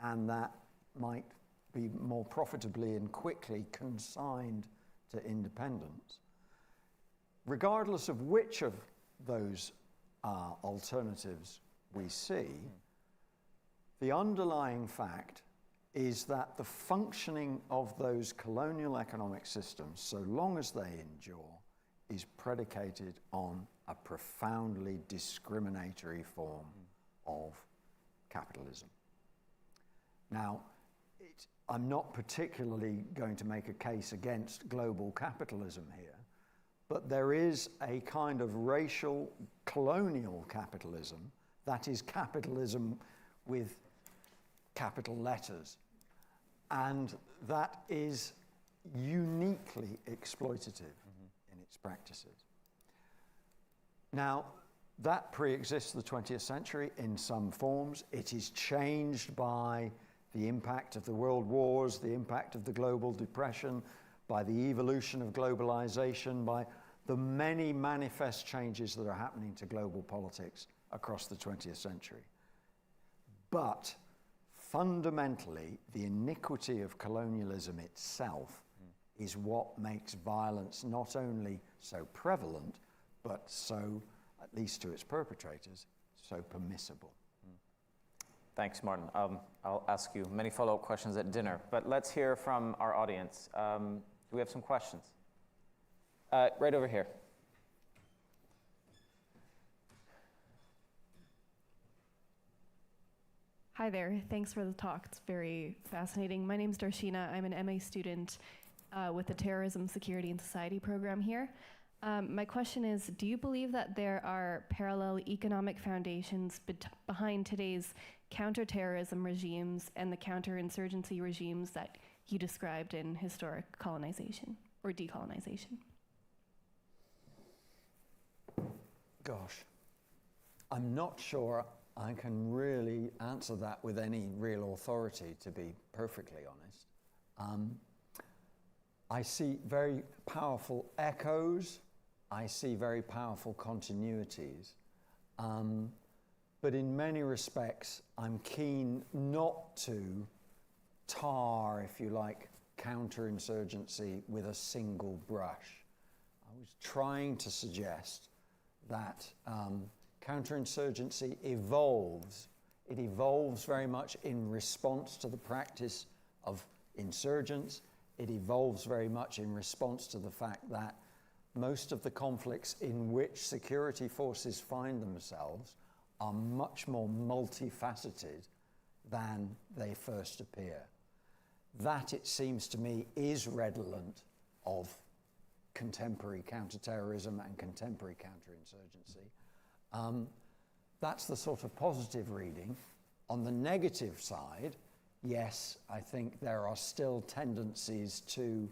[SPEAKER 2] and that might be more profitably and quickly consigned to independence, regardless of which of those alternatives we see, the underlying fact is that the functioning of those colonial economic systems, so long as they endure, is predicated on a profoundly discriminatory form of capitalism. Now, I'm not particularly going to make a case against global capitalism here, but there is a kind of racial colonial capitalism that is capitalism with capital letters, and that is uniquely exploitative in its practices. Now, that pre-exists the 20th century in some forms. It is changed by the impact of the world wars, the impact of the global depression, by the evolution of globalization, by the many manifest changes that are happening to global politics across the 20th century. But fundamentally, the iniquity of colonialism itself is what makes violence not only so prevalent, but so, at least to its perpetrators, so permissible.
[SPEAKER 1] Thanks, Martin. I'll ask you many follow-up questions at dinner, but let's hear from our audience. Do we have some questions? Right over here.
[SPEAKER 3] Hi there. Thanks for the talk. It's very fascinating. My name's Darshina. I'm an MA student with the Terrorism, Security, and Society program here. My question is, do you believe that there are parallel economic foundations behind today's counterterrorism regimes and the counterinsurgency regimes that you described in historic colonization or decolonization?
[SPEAKER 2] Gosh. I'm not sure I can really answer that with any real authority, to be perfectly honest. I see very powerful echoes. I see very powerful continuities. But in many respects, I'm keen not to tar, if you like, counterinsurgency with a single brush. I was trying to suggest that counterinsurgency evolves. It evolves very much in response to the practice of insurgents. It evolves very much in response to the fact that most of the conflicts in which security forces find themselves are much more multifaceted than they first appear. That, it seems to me, is redolent of contemporary counterterrorism and contemporary counterinsurgency. That's the sort of positive reading. On the negative side, yes, I think there are still tendencies to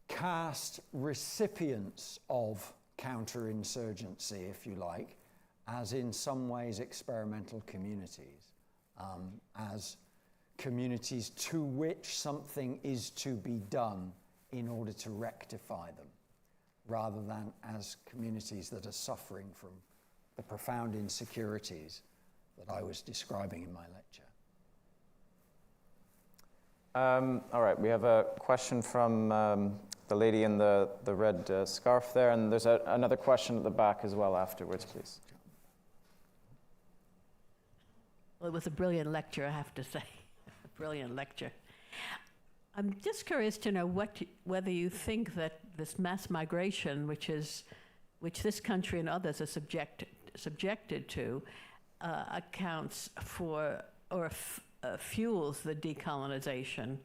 [SPEAKER 2] cast recipients of counterinsurgency, if you like, as in some ways experimental communities, as communities to which something is to be done in order to rectify them, rather than as communities that are suffering from the profound insecurities that I was describing in my lecture.
[SPEAKER 1] All right, we have a question from the lady in the red scarf there, and there's another question at the back as well afterwards, please.
[SPEAKER 4] Well, it was a brilliant lecture, I have to say. A brilliant lecture. I'm just curious to know whether you think that this mass migration, which this country and others are subjected to, accounts for or fuels the decolonization,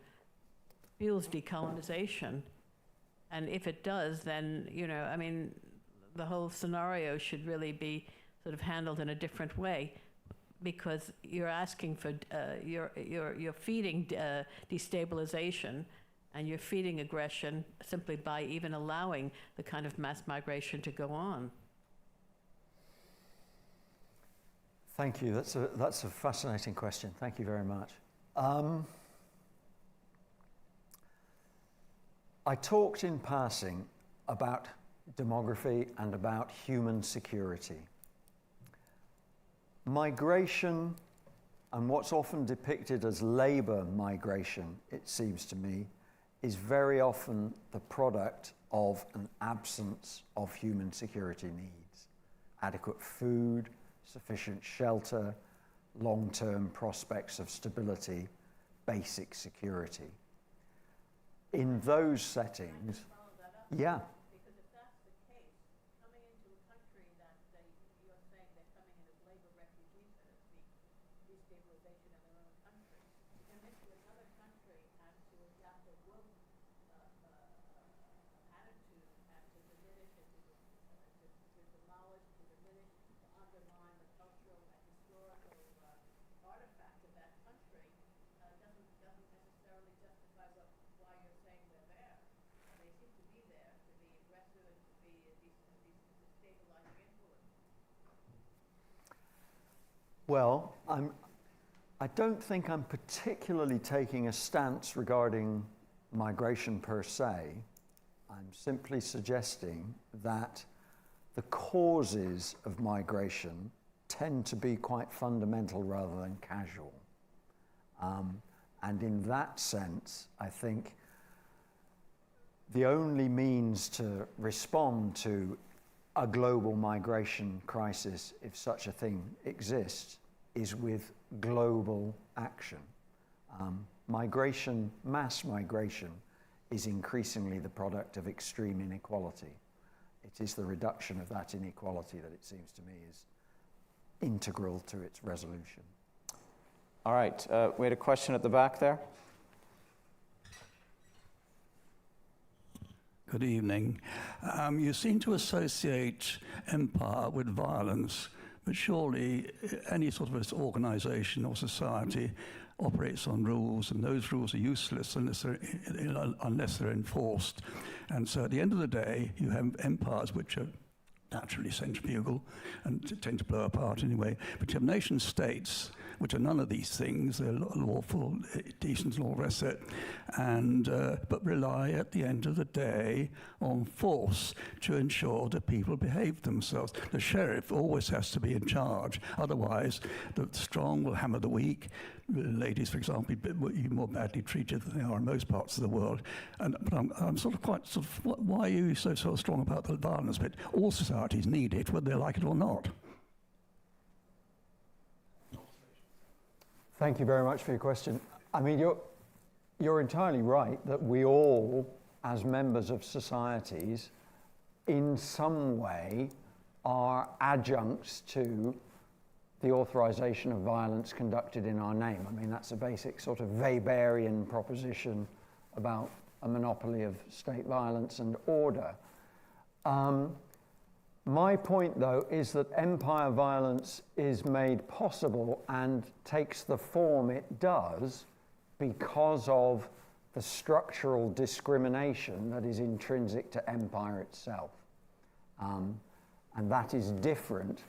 [SPEAKER 4] and if it does, then I mean, the whole scenario should really be sort of handled in a different way, because you're asking for you're feeding destabilization, and you're feeding aggression simply by even allowing the kind of mass migration to go on.
[SPEAKER 2] Thank you. That's a fascinating question. Thank you very much. I talked in passing about demography and about human security. Migration, and what's often depicted as labor migration, it seems to me, is very often the product of an absence of human security needs. Adequate food, sufficient shelter, long-term prospects of stability, basic security. In those settings, yeah.
[SPEAKER 4] Because if that's the case, coming into a country that you're saying they're coming in as labor refugees, so to speak, destabilization in their own country, to come into another country and to adopt a woke attitude and to diminish it, to demolish, to diminish, to undermine the cultural and historical artifacts of that country doesn't necessarily justify why you're saying they're there. They seem to be there to be aggressive and to be a destabilizing influence.
[SPEAKER 2] Well, I don't think I'm particularly taking a stance regarding migration per se. I'm simply suggesting that the causes of migration tend to be quite fundamental rather than casual. And in that sense, I think the only means to respond to a global migration crisis, if such a thing exists, is with global action. Mass migration, is increasingly the product of extreme inequality. It is the reduction of that inequality that it seems to me is integral to its resolution.
[SPEAKER 1] All right, we had a question at the back there.
[SPEAKER 5] Good evening. You seem to associate empire with violence, but surely any sort of organization or society operates on rules, and those rules are useless unless they're enforced. And so at the end of the day, you have empires which are naturally centrifugal and tend to blow apart anyway. But you have nation states which are none of these things. They're lawful, decent, and all the rest of it, and but rely at the end of the day on force to ensure that people behave themselves. The sheriff always has to be in charge, otherwise the strong will hammer the weak. Ladies, for example, even more badly treated than they are in most parts of the world. But I'm sort of quite sort of, why are you so strong about the violence bit? All societies need it, whether they like it or not.
[SPEAKER 2] Thank you very much for your question. I mean, you're entirely right that we all, as members of societies, in some way are adjuncts to the authorization of violence conducted in our name. I mean, that's a basic sort of Weberian proposition about a monopoly of state violence and order. My point, though, is that empire violence is made possible and takes the form it does because of the structural discrimination that is intrinsic to empire itself. And that is different,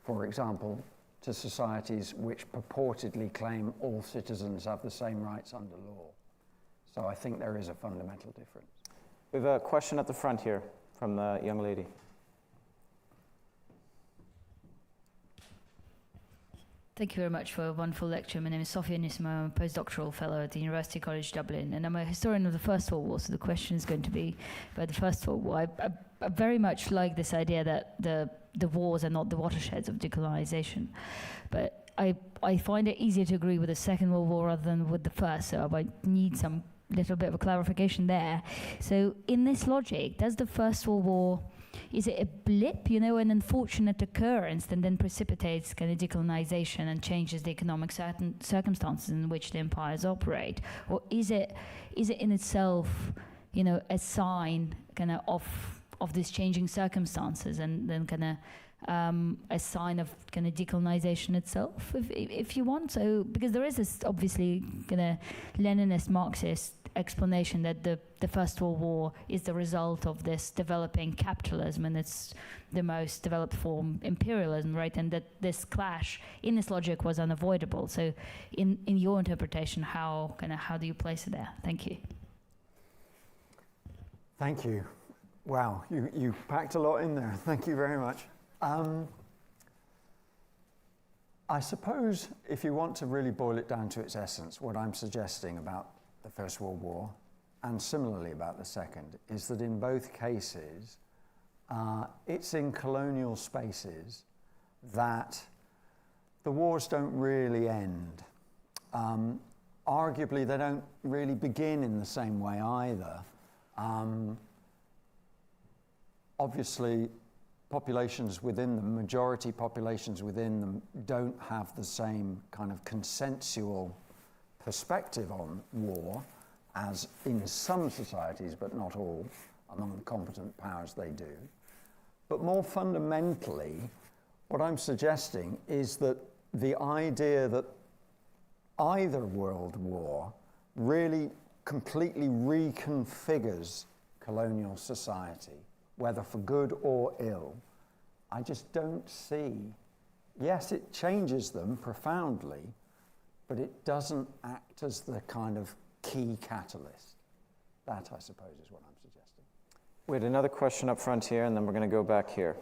[SPEAKER 2] for example, to societies which purportedly claim all citizens have the same rights under law. So I think there is a fundamental difference.
[SPEAKER 1] We have a question at the front here from the young lady.
[SPEAKER 6] Thank you very much for a wonderful lecture. My name is Sophia Nisimo. I'm a postdoctoral fellow at the University College Dublin, and I'm a historian of the First World War, so the question is going to be about the First World War. I very much like this idea that the wars are not the watersheds of decolonization, but I find it easier to agree with the Second World War rather than with the First, so I need some little bit of a clarification there. So in this logic, does the First World War, is it a blip, an unfortunate occurrence that then precipitates kind of decolonization and changes the economic circumstances in which the empires operate? Or is it in itself, a sign kind of these changing circumstances and then kind of a sign of kind of decolonization itself, if you want? So, because there is this obviously kind of Leninist Marxist explanation that the First World War is the result of this developing capitalism, and it's the most developed form imperialism, right? And that this clash in this logic was unavoidable. So in your interpretation, how do you place it there? Thank you.
[SPEAKER 2] Thank you. Wow, you packed a lot in there. Thank you very much. I suppose if you want to really boil it down to its essence, what I'm suggesting about the First World War, and similarly about the Second, is that in both cases, it's in colonial spaces that the wars don't really end. Arguably, they don't really begin in the same way either. Obviously, populations within them, majority populations within them, don't have the same kind of consensual perspective on war as in some societies, but not all, among the competent powers they do. But more fundamentally, what I'm suggesting is that the idea that either world war really completely reconfigures colonial society, whether for good or ill, I just don't see. Yes, it changes them profoundly, but it doesn't act as the kind of key catalyst. That, I suppose, is what I'm suggesting.
[SPEAKER 1] We had another question up front here, and then we're going to go back here.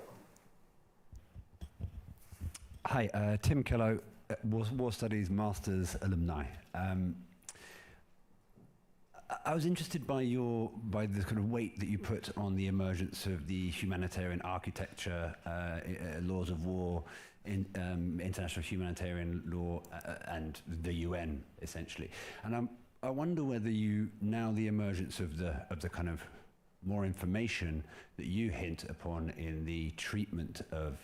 [SPEAKER 7] Hi, Tim Kello, War Studies Masters alumni. I was interested by the kind of weight that you put on the emergence of the humanitarian architecture, laws of war, international humanitarian law, and the UN essentially. And I wonder whether the emergence of the kind of more information that you hint upon in the treatment of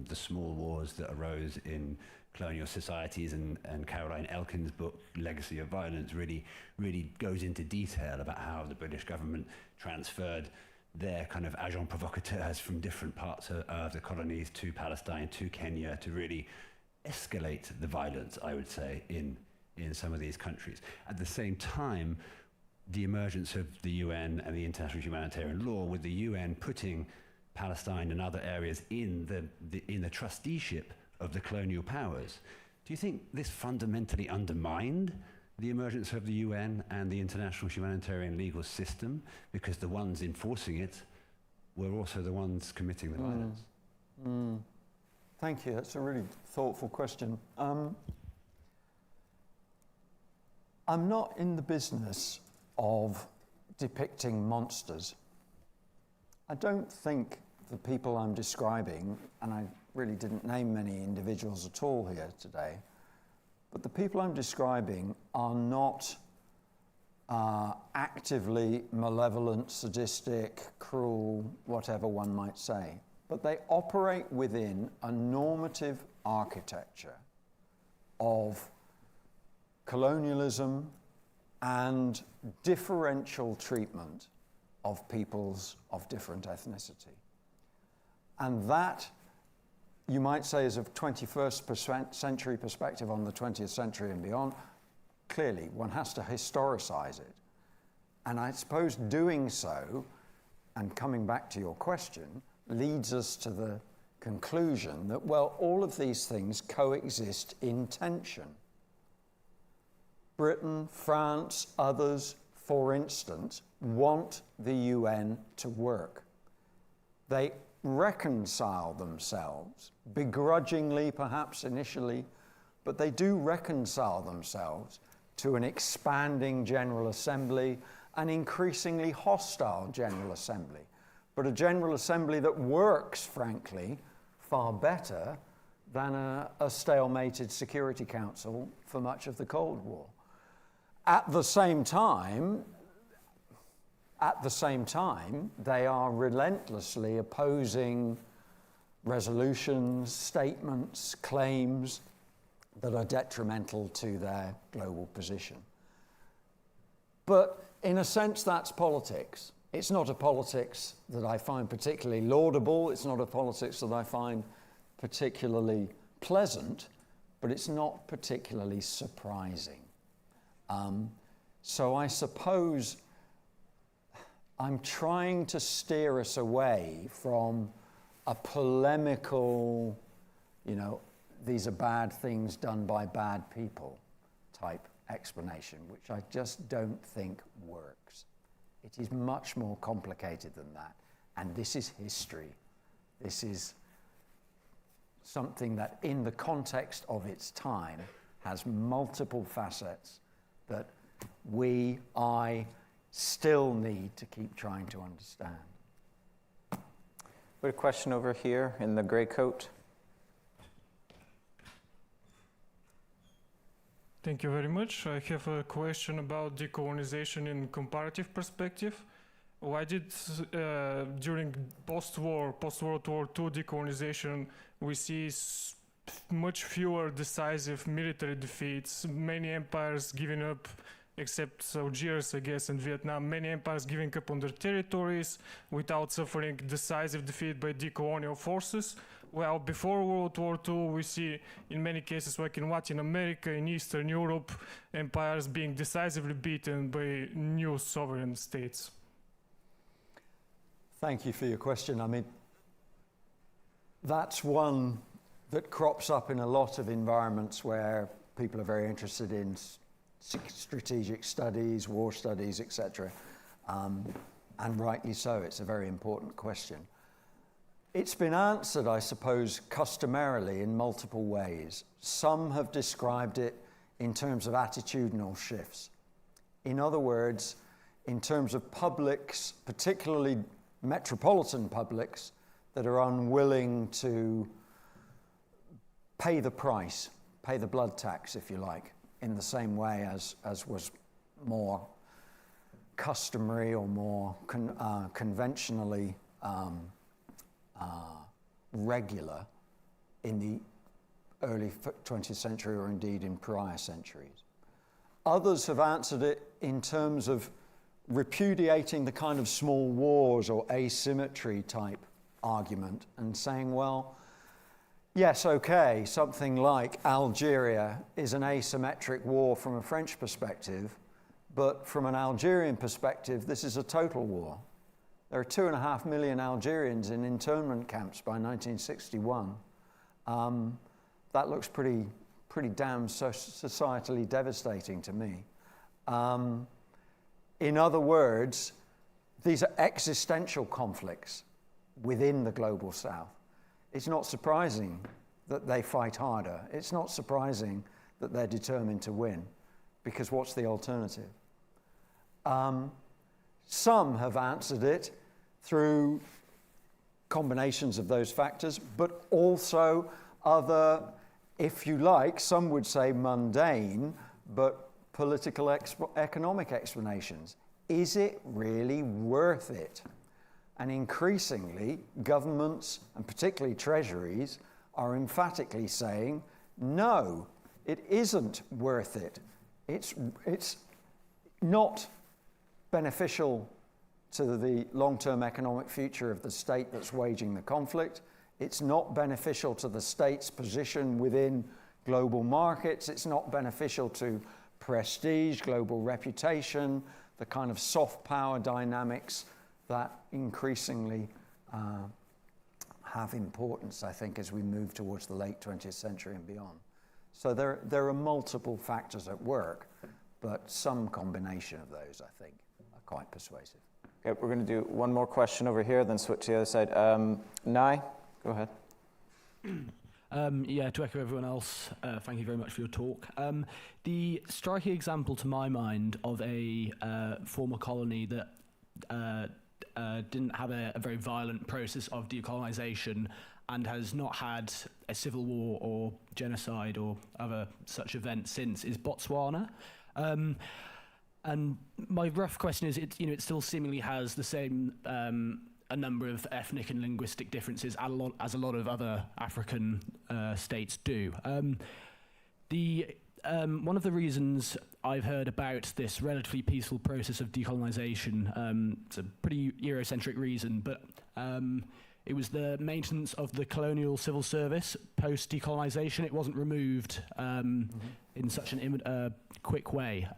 [SPEAKER 7] the small wars that arose in colonial societies, and Caroline Elkin's book, Legacy of Violence, really goes into detail about how the British government transferred their kind of agents provocateurs from different parts of the colonies to Palestine, to Kenya, to really escalate the violence, I would say, in some of these countries. At the same time, the emergence of the UN and the international humanitarian law, with the UN putting Palestine and other areas in the trusteeship of the colonial powers. Do you think this fundamentally undermined the emergence of the UN and the international humanitarian legal system, because the ones enforcing it were also the ones committing the violence?
[SPEAKER 2] Thank you. That's a really thoughtful question. I'm not in the business of depicting monsters. I don't think the people I'm describing, and I really didn't name many individuals at all here today, but the people I'm describing are not actively malevolent, sadistic, cruel, whatever one might say, but they operate within a normative architecture of colonialism and differential treatment of peoples of different ethnicity. And that, you might say, is a 21st century perspective on the 20th century and beyond. Clearly, one has to historicize it. And I suppose doing so, and coming back to your question, leads us to the conclusion that, well, all of these things coexist in tension. Britain, France, others, for instance, want the UN to work. They reconcile themselves, begrudgingly perhaps initially, but they do reconcile themselves to an expanding General Assembly, an increasingly hostile General Assembly, but a General Assembly that works, frankly, far better than a stalemated Security Council for much of the Cold War. At the same time, they are relentlessly opposing resolutions, statements, claims that are detrimental to their global position. But in a sense, that's politics. It's not a politics that I find particularly laudable. It's not a politics that I find particularly pleasant, but it's not particularly surprising. So I suppose I'm trying to steer us away from a polemical, these are bad things done by bad people type explanation, which I just don't think works. It is much more complicated than that. And this is history. This is something that, in the context of its time, has multiple facets that I still need to keep trying to understand.
[SPEAKER 1] We have a question over here in the gray coat.
[SPEAKER 8] Thank you very much. I have a question about decolonization in comparative perspective. Why did, during post-World War II decolonization, we see much fewer decisive military defeats, many empires giving up, except Algiers, I guess, and Vietnam, many empires giving up on their territories without suffering decisive defeat by decolonial forces? Well, before World War II, we see in many cases, like in Latin America, in Eastern Europe, empires being decisively beaten by new sovereign states.
[SPEAKER 2] Thank you for your question. I mean, that's one that crops up in a lot of environments where people are very interested in strategic studies, war studies, etc. And rightly so, it's a very important question. It's been answered, I suppose, customarily in multiple ways. Some have described it in terms of attitudinal shifts. In other words, in terms of publics, particularly metropolitan publics, that are unwilling to pay the price, pay the blood tax, if you like, in the same way as was more customary or more conventionally regular in the early 20th century, or indeed in prior centuries. Others have answered it in terms of repudiating the kind of small wars or asymmetry type argument and saying, well, yes, okay, something like Algeria is an asymmetric war from a French perspective, but from an Algerian perspective, this is a total war. There are 2.5 million Algerians in internment camps by 1961. That looks pretty damn societally devastating to me. In other words, these are existential conflicts within the global South. It's not surprising that they fight harder. It's not surprising that they're determined to win, because what's the alternative? Some have answered it through combinations of those factors, but also other, if you like, some would say mundane, but political economic explanations. Is it really worth it? And increasingly, governments, and particularly treasuries, are emphatically saying, no, it isn't worth it. It's not beneficial to the long-term economic future of the state that's waging the conflict. It's not beneficial to the state's position within global markets. It's not beneficial to prestige, global reputation, the kind of soft power dynamics that increasingly have importance, I think, as we move towards the late 20th century and beyond. So there are multiple factors at work, but some combination of those, I think, are quite persuasive.
[SPEAKER 1] Okay, we're going to do one more question over here, then switch to the other side. Nai, go ahead.
[SPEAKER 9] Yeah, to echo everyone else, thank you very much for your talk. The striking example to my mind of a former colony that didn't have a very violent process of decolonization and has not had a civil war or genocide or other such event since is Botswana. And my rough question is, it still seemingly has the same a number of ethnic and linguistic differences as a lot of other African states do. One of the reasons I've heard about this relatively peaceful process of decolonization, it's a pretty Eurocentric reason, but it was the maintenance of the colonial civil service post-decolonization. It wasn't removed in such a quick way.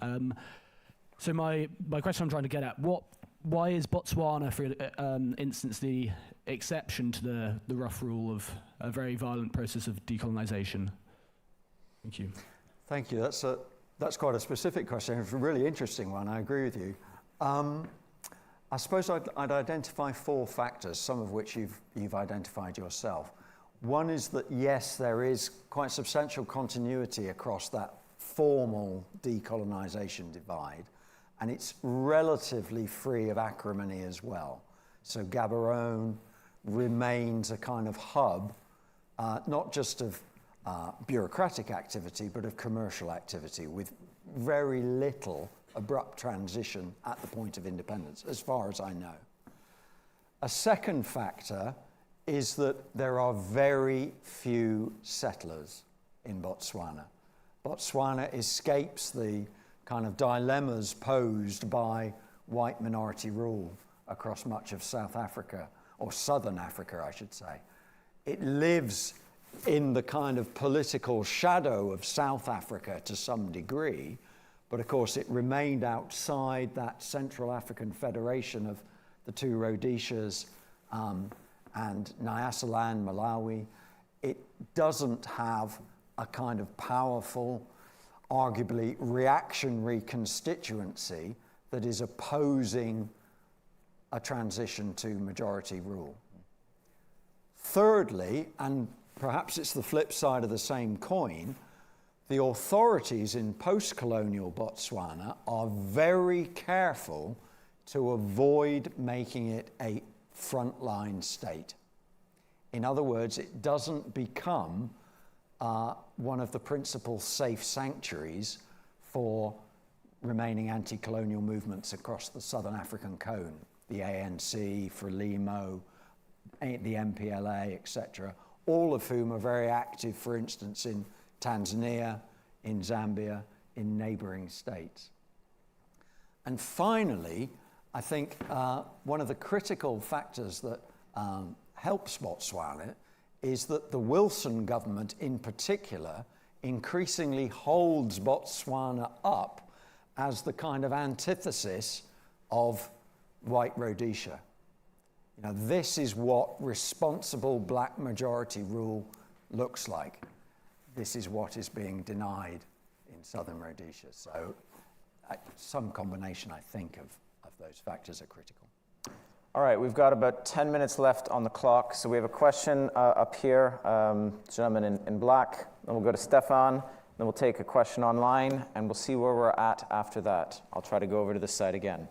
[SPEAKER 9] So my question I'm trying to get at, why is Botswana, for instance, the exception to the rough rule of a very violent process of decolonization? Thank you.
[SPEAKER 2] Thank you. That's quite a specific question. It's a really interesting one. I agree with you. I suppose I'd identify 4 factors, some of which you've identified yourself. One is that, yes, there is quite substantial continuity across that formal decolonization divide, and it's relatively free of acrimony as well. So Gaborone remains a kind of hub, not just of bureaucratic activity, but of commercial activity, with very little abrupt transition at the point of independence, as far as I know. A second factor is that there are very few settlers in Botswana. Botswana escapes the kind of dilemmas posed by white minority rule across much of South Africa, or Southern Africa, I should say. It lives in the kind of political shadow of South Africa to some degree, but of course it remained outside that Central African Federation of the 2 Rhodesias and Nyasaland, Malawi. It doesn't have a kind of powerful, arguably reactionary constituency that is opposing a transition to majority rule. Thirdly, and perhaps it's the flip side of the same coin, the authorities in post-colonial Botswana are very careful to avoid making it a frontline state. In other words, it doesn't become one of the principal safe sanctuaries for remaining anti-colonial movements across the Southern African cone, the ANC, Frelimo, the MPLA, etc., all of whom are very active, for instance, in Tanzania, in Zambia, in neighboring states. And finally, I think one of the critical factors that helps Botswana is that the Wilson government in particular increasingly holds Botswana up as the kind of antithesis of white Rhodesia. You know, this is what responsible black majority rule looks like. This is what is being denied in southern Rhodesia. So some combination, I think, of those factors are critical.
[SPEAKER 1] All right, we've got about 10 minutes left on the clock. So we have a question up here, gentleman in black. Then we'll go to Stefan. Then we'll take a question online, and we'll see where we're at after that. I'll try to go over to this side again,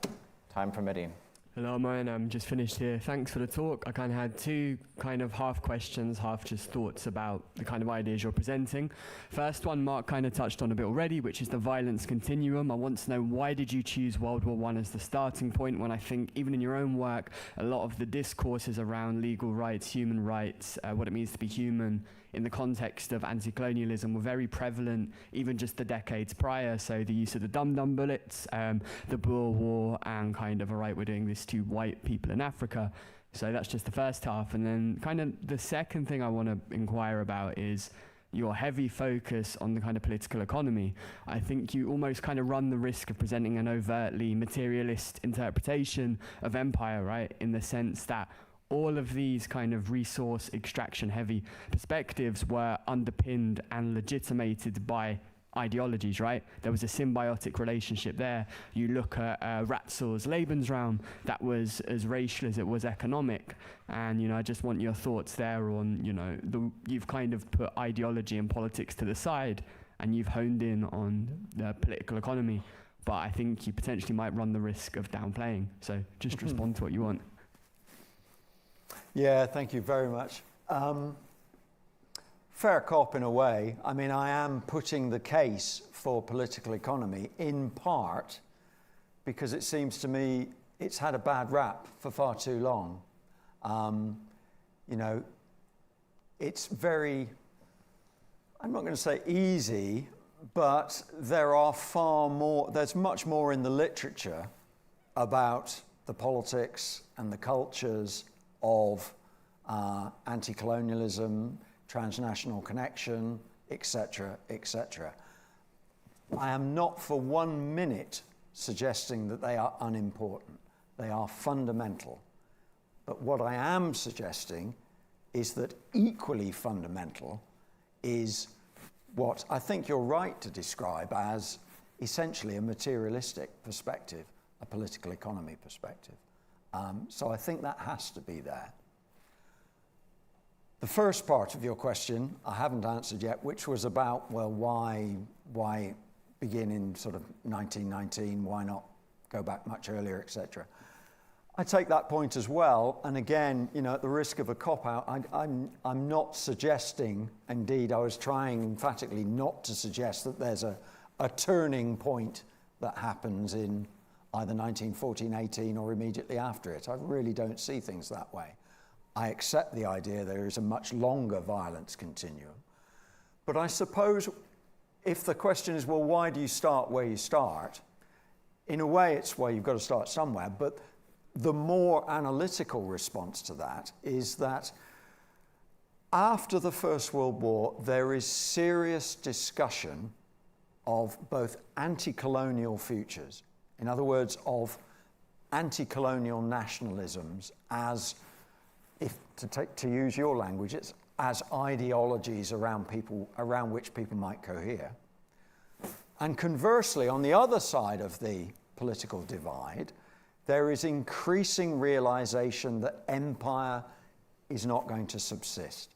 [SPEAKER 1] time permitting.
[SPEAKER 10] Hello, Martin. I'm just finished here. Thanks for the talk. I kind of had two kind of half questions, half just thoughts about the kind of ideas you're presenting. First one, Mark kind of touched on a bit already, which is the violence continuum. I want to know, why did you choose World War I as the starting point, when I think even in your own work, a lot of the discourses around legal rights, human rights, what it means to be human, in the context of anti-colonialism were very prevalent even just the decades prior. So the use of the dum-dum bullets, the Boer War, and kind of, all right, we're doing this to white people in Africa. So that's just the first half. And then kind of the second thing I want to inquire about is your heavy focus on the kind of political economy. I think you almost kind of run the risk of presenting an overtly materialist interpretation of empire, right? In the sense that all of these kind of resource extraction heavy perspectives were underpinned and legitimated by ideologies, right? There was a symbiotic relationship there. You look at Ratzel's Lebensraum, that was as racial as it was economic. And, you know, I just want your thoughts there on, you know, you've kind of put ideology and politics to the side, and you've honed in on the political economy. But I think you potentially might run the risk of downplaying. So just respond to what you want.
[SPEAKER 2] Yeah, thank you very much. Fair cop in a way. I mean, I am putting the case for political economy in part because it seems to me it's had a bad rap for far too long. You know, it's very, I'm not going to say easy, but there's much more in the literature about the politics and the cultures of anti-colonialism, transnational connection, etc., etc. I am not for 1 minute suggesting that they are unimportant. They are fundamental. But what I am suggesting is that equally fundamental is what I think you're right to describe as essentially a materialistic perspective, a political economy perspective. So I think that has to be there. The first part of your question I haven't answered yet, which was about, well, why begin in sort of 1919, why not go back much earlier, etc. I take that point as well, and again, you know, at the risk of a cop-out, I'm not suggesting, indeed I was trying emphatically not to suggest that there's a turning point that happens in either 1914, 18 or immediately after it. I really don't see things that way. I accept the idea there is a much longer violence continuum. But I suppose if the question is, well, why do you start where you start? In a way, it's where you've got to start somewhere, but the more analytical response to that is that after the First World War, there is serious discussion of both anti-colonial futures, in other words, of anti-colonial nationalisms as, if to use your language, it's as ideologies around which people might cohere. And conversely, on the other side of the political divide, there is increasing realization that empire is not going to subsist.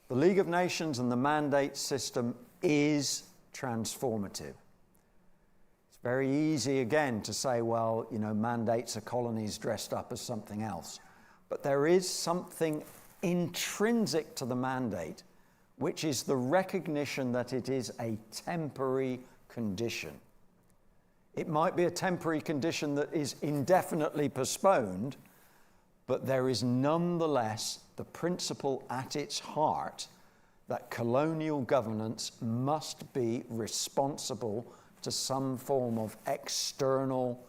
[SPEAKER 2] The League of Nations and the mandate system is transformative. It's very easy, again, to say, well, you know, mandates are colonies dressed up as something else. But there is something intrinsic to the mandate, which is the recognition that it is a temporary condition. It might be a temporary condition that is indefinitely postponed, but there is nonetheless the principle at its heart that colonial governance must be responsible to some form of external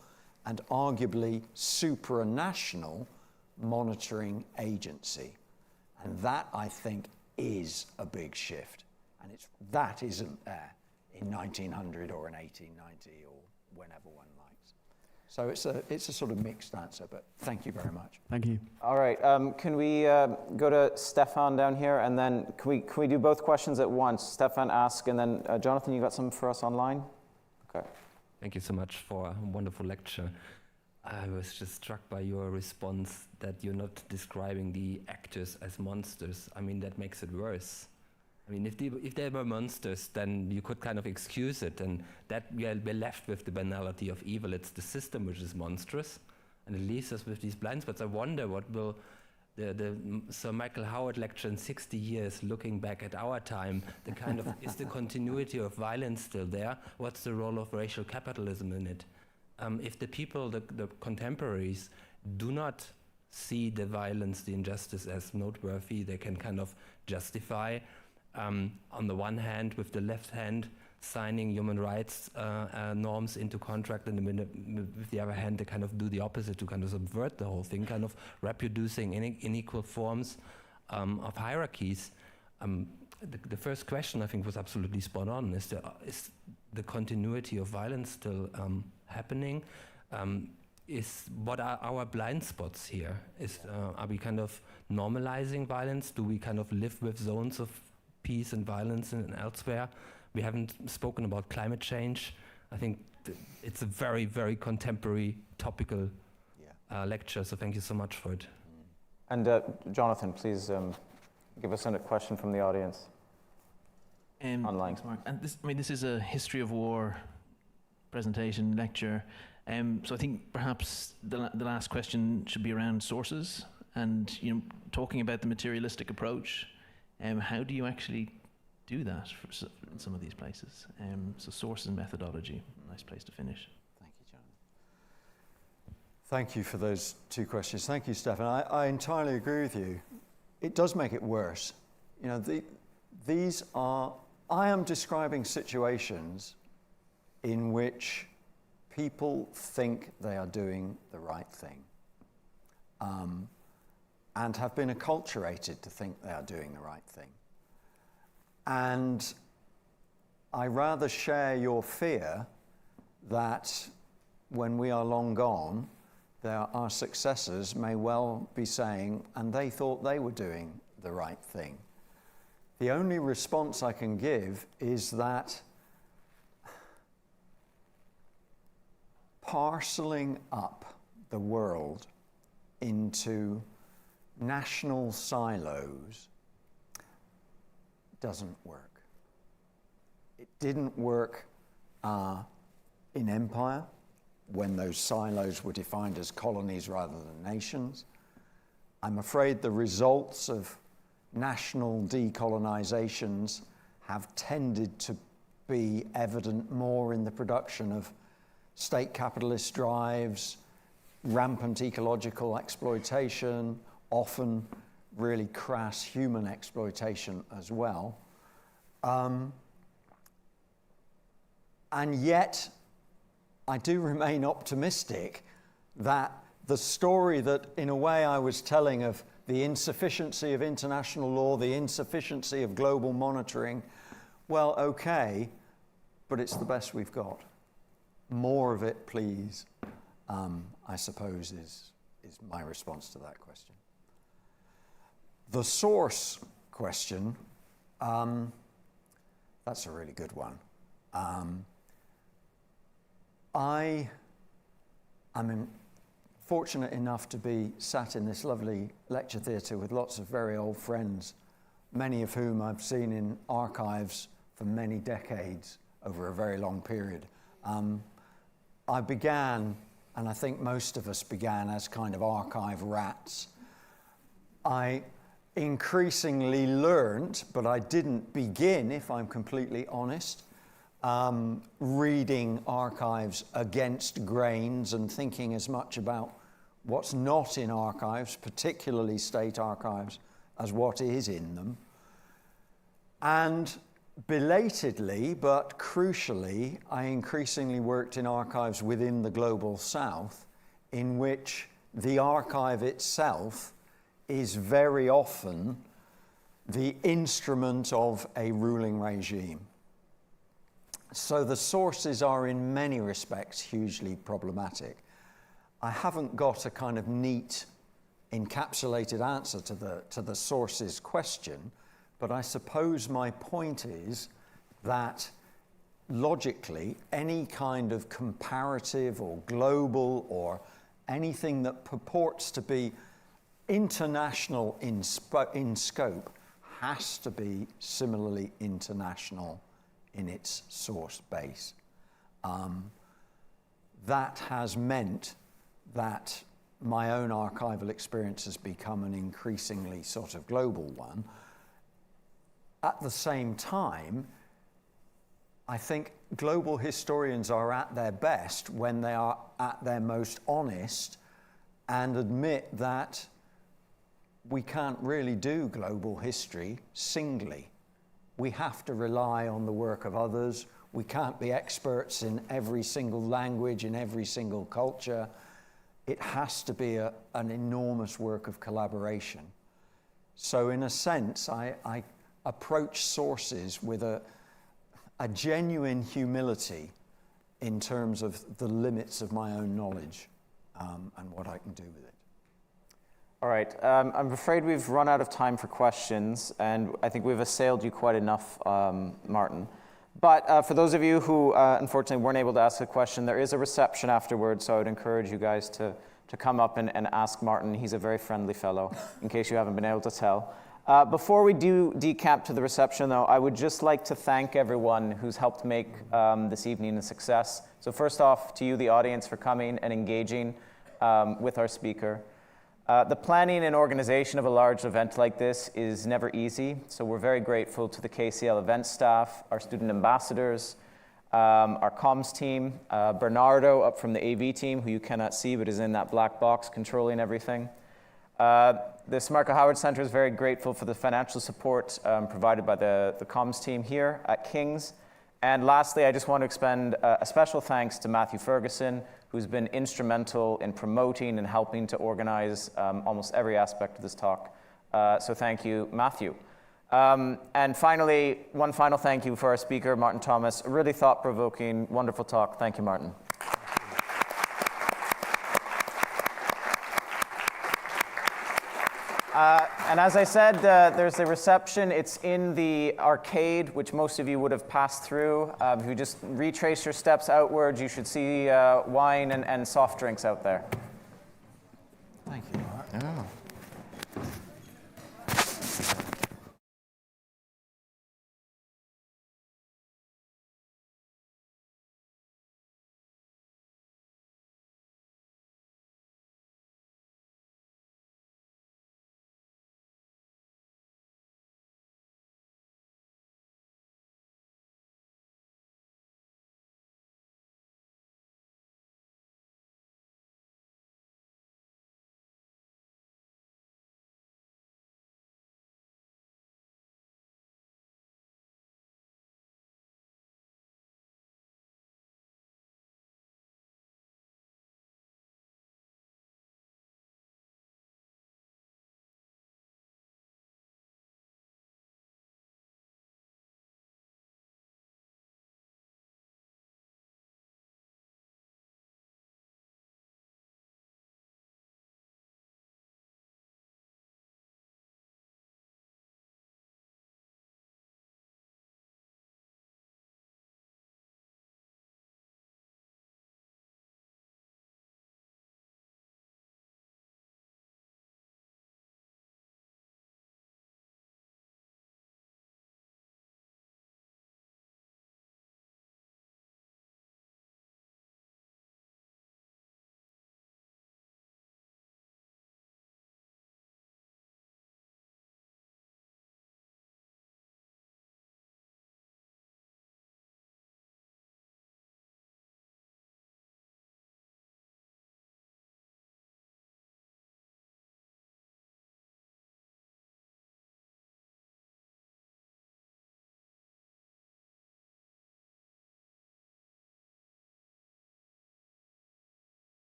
[SPEAKER 2] and arguably supranational monitoring agency. And that, I think, is a big shift. And that isn't there in 1900 or in 1890 or whenever one likes. So it's a sort of mixed answer, but thank you very much.
[SPEAKER 9] Thank you.
[SPEAKER 1] All right, can we go to Stefan down here, and then can we do both questions at once? Stefan ask, and then Jonathan, you got something for us online? Okay.
[SPEAKER 11] Thank you so much for a wonderful lecture. I was just struck by your response that you're not describing the actors as monsters. I mean, that makes it worse. I mean, if they were monsters, then you could kind of excuse it, and that we're left with the banality of evil. It's the system which is monstrous, and it leaves us with these blind spots. I wonder what will the Sir Michael Howard lecture in 60 years, looking back at our time, the kind of, is the continuity of violence still there? What's the role of racial capitalism in it? If the people, the contemporaries, do not see the violence, the injustice as noteworthy, they can kind of justify, on the one hand, with the left hand, signing human rights norms into contract, and with the other hand, they kind of do the opposite to kind of subvert the whole thing, kind of reproducing unequal forms of hierarchies. The first question, I think, was absolutely spot on. Is the continuity of violence still happening? What are our blind spots here? Are we kind of normalizing violence? Do we kind of live with zones of peace and violence and elsewhere? We haven't spoken about climate change. I think it's a very, very contemporary, topical lecture, so thank you so much for it.
[SPEAKER 1] And Jonathan, please give us a question from the audience. Online.
[SPEAKER 12] Thanks, Mark. And this is a history of war presentation, lecture. So I think perhaps the last question should be around sources, and talking about the materialistic approach. How do you actually do that in some of these places? So sources and methodology, nice place to finish.
[SPEAKER 2] Thank you, Jonathan. Thank you for those two questions. Thank you, Stefan. I entirely agree with you. It does make it worse. I am describing situations in which people think they are doing the right thing, and have been acculturated to think they are doing the right thing. And I rather share your fear that when we are long gone, our successors may well be saying, and they thought they were doing the right thing. The only response I can give is that parceling up the world into national silos doesn't work. It didn't work in empire, when those silos were defined as colonies rather than nations. I'm afraid the results of national decolonizations have tended to be evident more in the production of state capitalist drives, rampant ecological exploitation, often really crass human exploitation as well. And yet, I do remain optimistic that the story that, in a way, I was telling of the insufficiency of international law, the insufficiency of global monitoring, well, okay, but it's the best we've got. More of it, please, I suppose is my response to that question. The source question, that's a really good one. I am fortunate enough to be sat in this lovely lecture theatre with lots of very old friends, many of whom I've seen in archives for many decades over a very long period. I began, and I think most of us began, as kind of archive rats. I increasingly learned, but I didn't begin, if I'm completely honest, reading archives against grains and thinking as much about what's not in archives, particularly state archives, as what is in them. And belatedly, but crucially, I increasingly worked in archives within the Global South, in which the archive itself is very often the instrument of a ruling regime. So the sources are in many respects hugely problematic. I haven't got a kind of neat encapsulated answer to the sources question, but I suppose my point is that logically any kind of comparative or global or anything that purports to be international in scope has to be similarly international in its source base. That has meant that my own archival experience has become an increasingly sort of global one. At the same time, I think global historians are at their best when they are at their most honest and admit that we can't really do global history singly. We have to rely on the work of others. We can't be experts in every single language, in every single culture. It has to be an enormous work of collaboration. So in a sense, I approach sources with a genuine humility in terms of the limits of my own knowledge and what I can do with it.
[SPEAKER 1] All right, I'm afraid we've run out of time for questions, and I think we've assailed you quite enough, Martin. But for those of you who unfortunately weren't able to ask a question, there is a reception afterwards, so I would encourage you guys to come up and ask Martin. He's a very friendly fellow, in case you haven't been able to tell. Before we do decamp to the reception, though, I would just like to thank everyone who's helped make this evening a success. So first off, to you, the audience, for coming and engaging with our speaker. The planning and organization of a large event like this is never easy, so we're very grateful to the KCL event staff, our student ambassadors, our comms team, Bernardo up from the AV team, who you cannot see but is in that black box controlling everything. The Smarco Howard Center is very grateful for the financial support provided by the comms team here at King's. And lastly, I just want to expend a special thanks to Matthew Ferguson, who's been instrumental in promoting and helping to organize almost every aspect of this talk. So thank you, Matthew. And finally, one final thank you for our speaker, Martin Thomas. A really thought-provoking, wonderful talk. Thank you, Martin. And as I said, there's a reception. It's in the arcade, which most of you would have passed through. If you just retrace your steps outwards, you should see wine and soft drinks out there.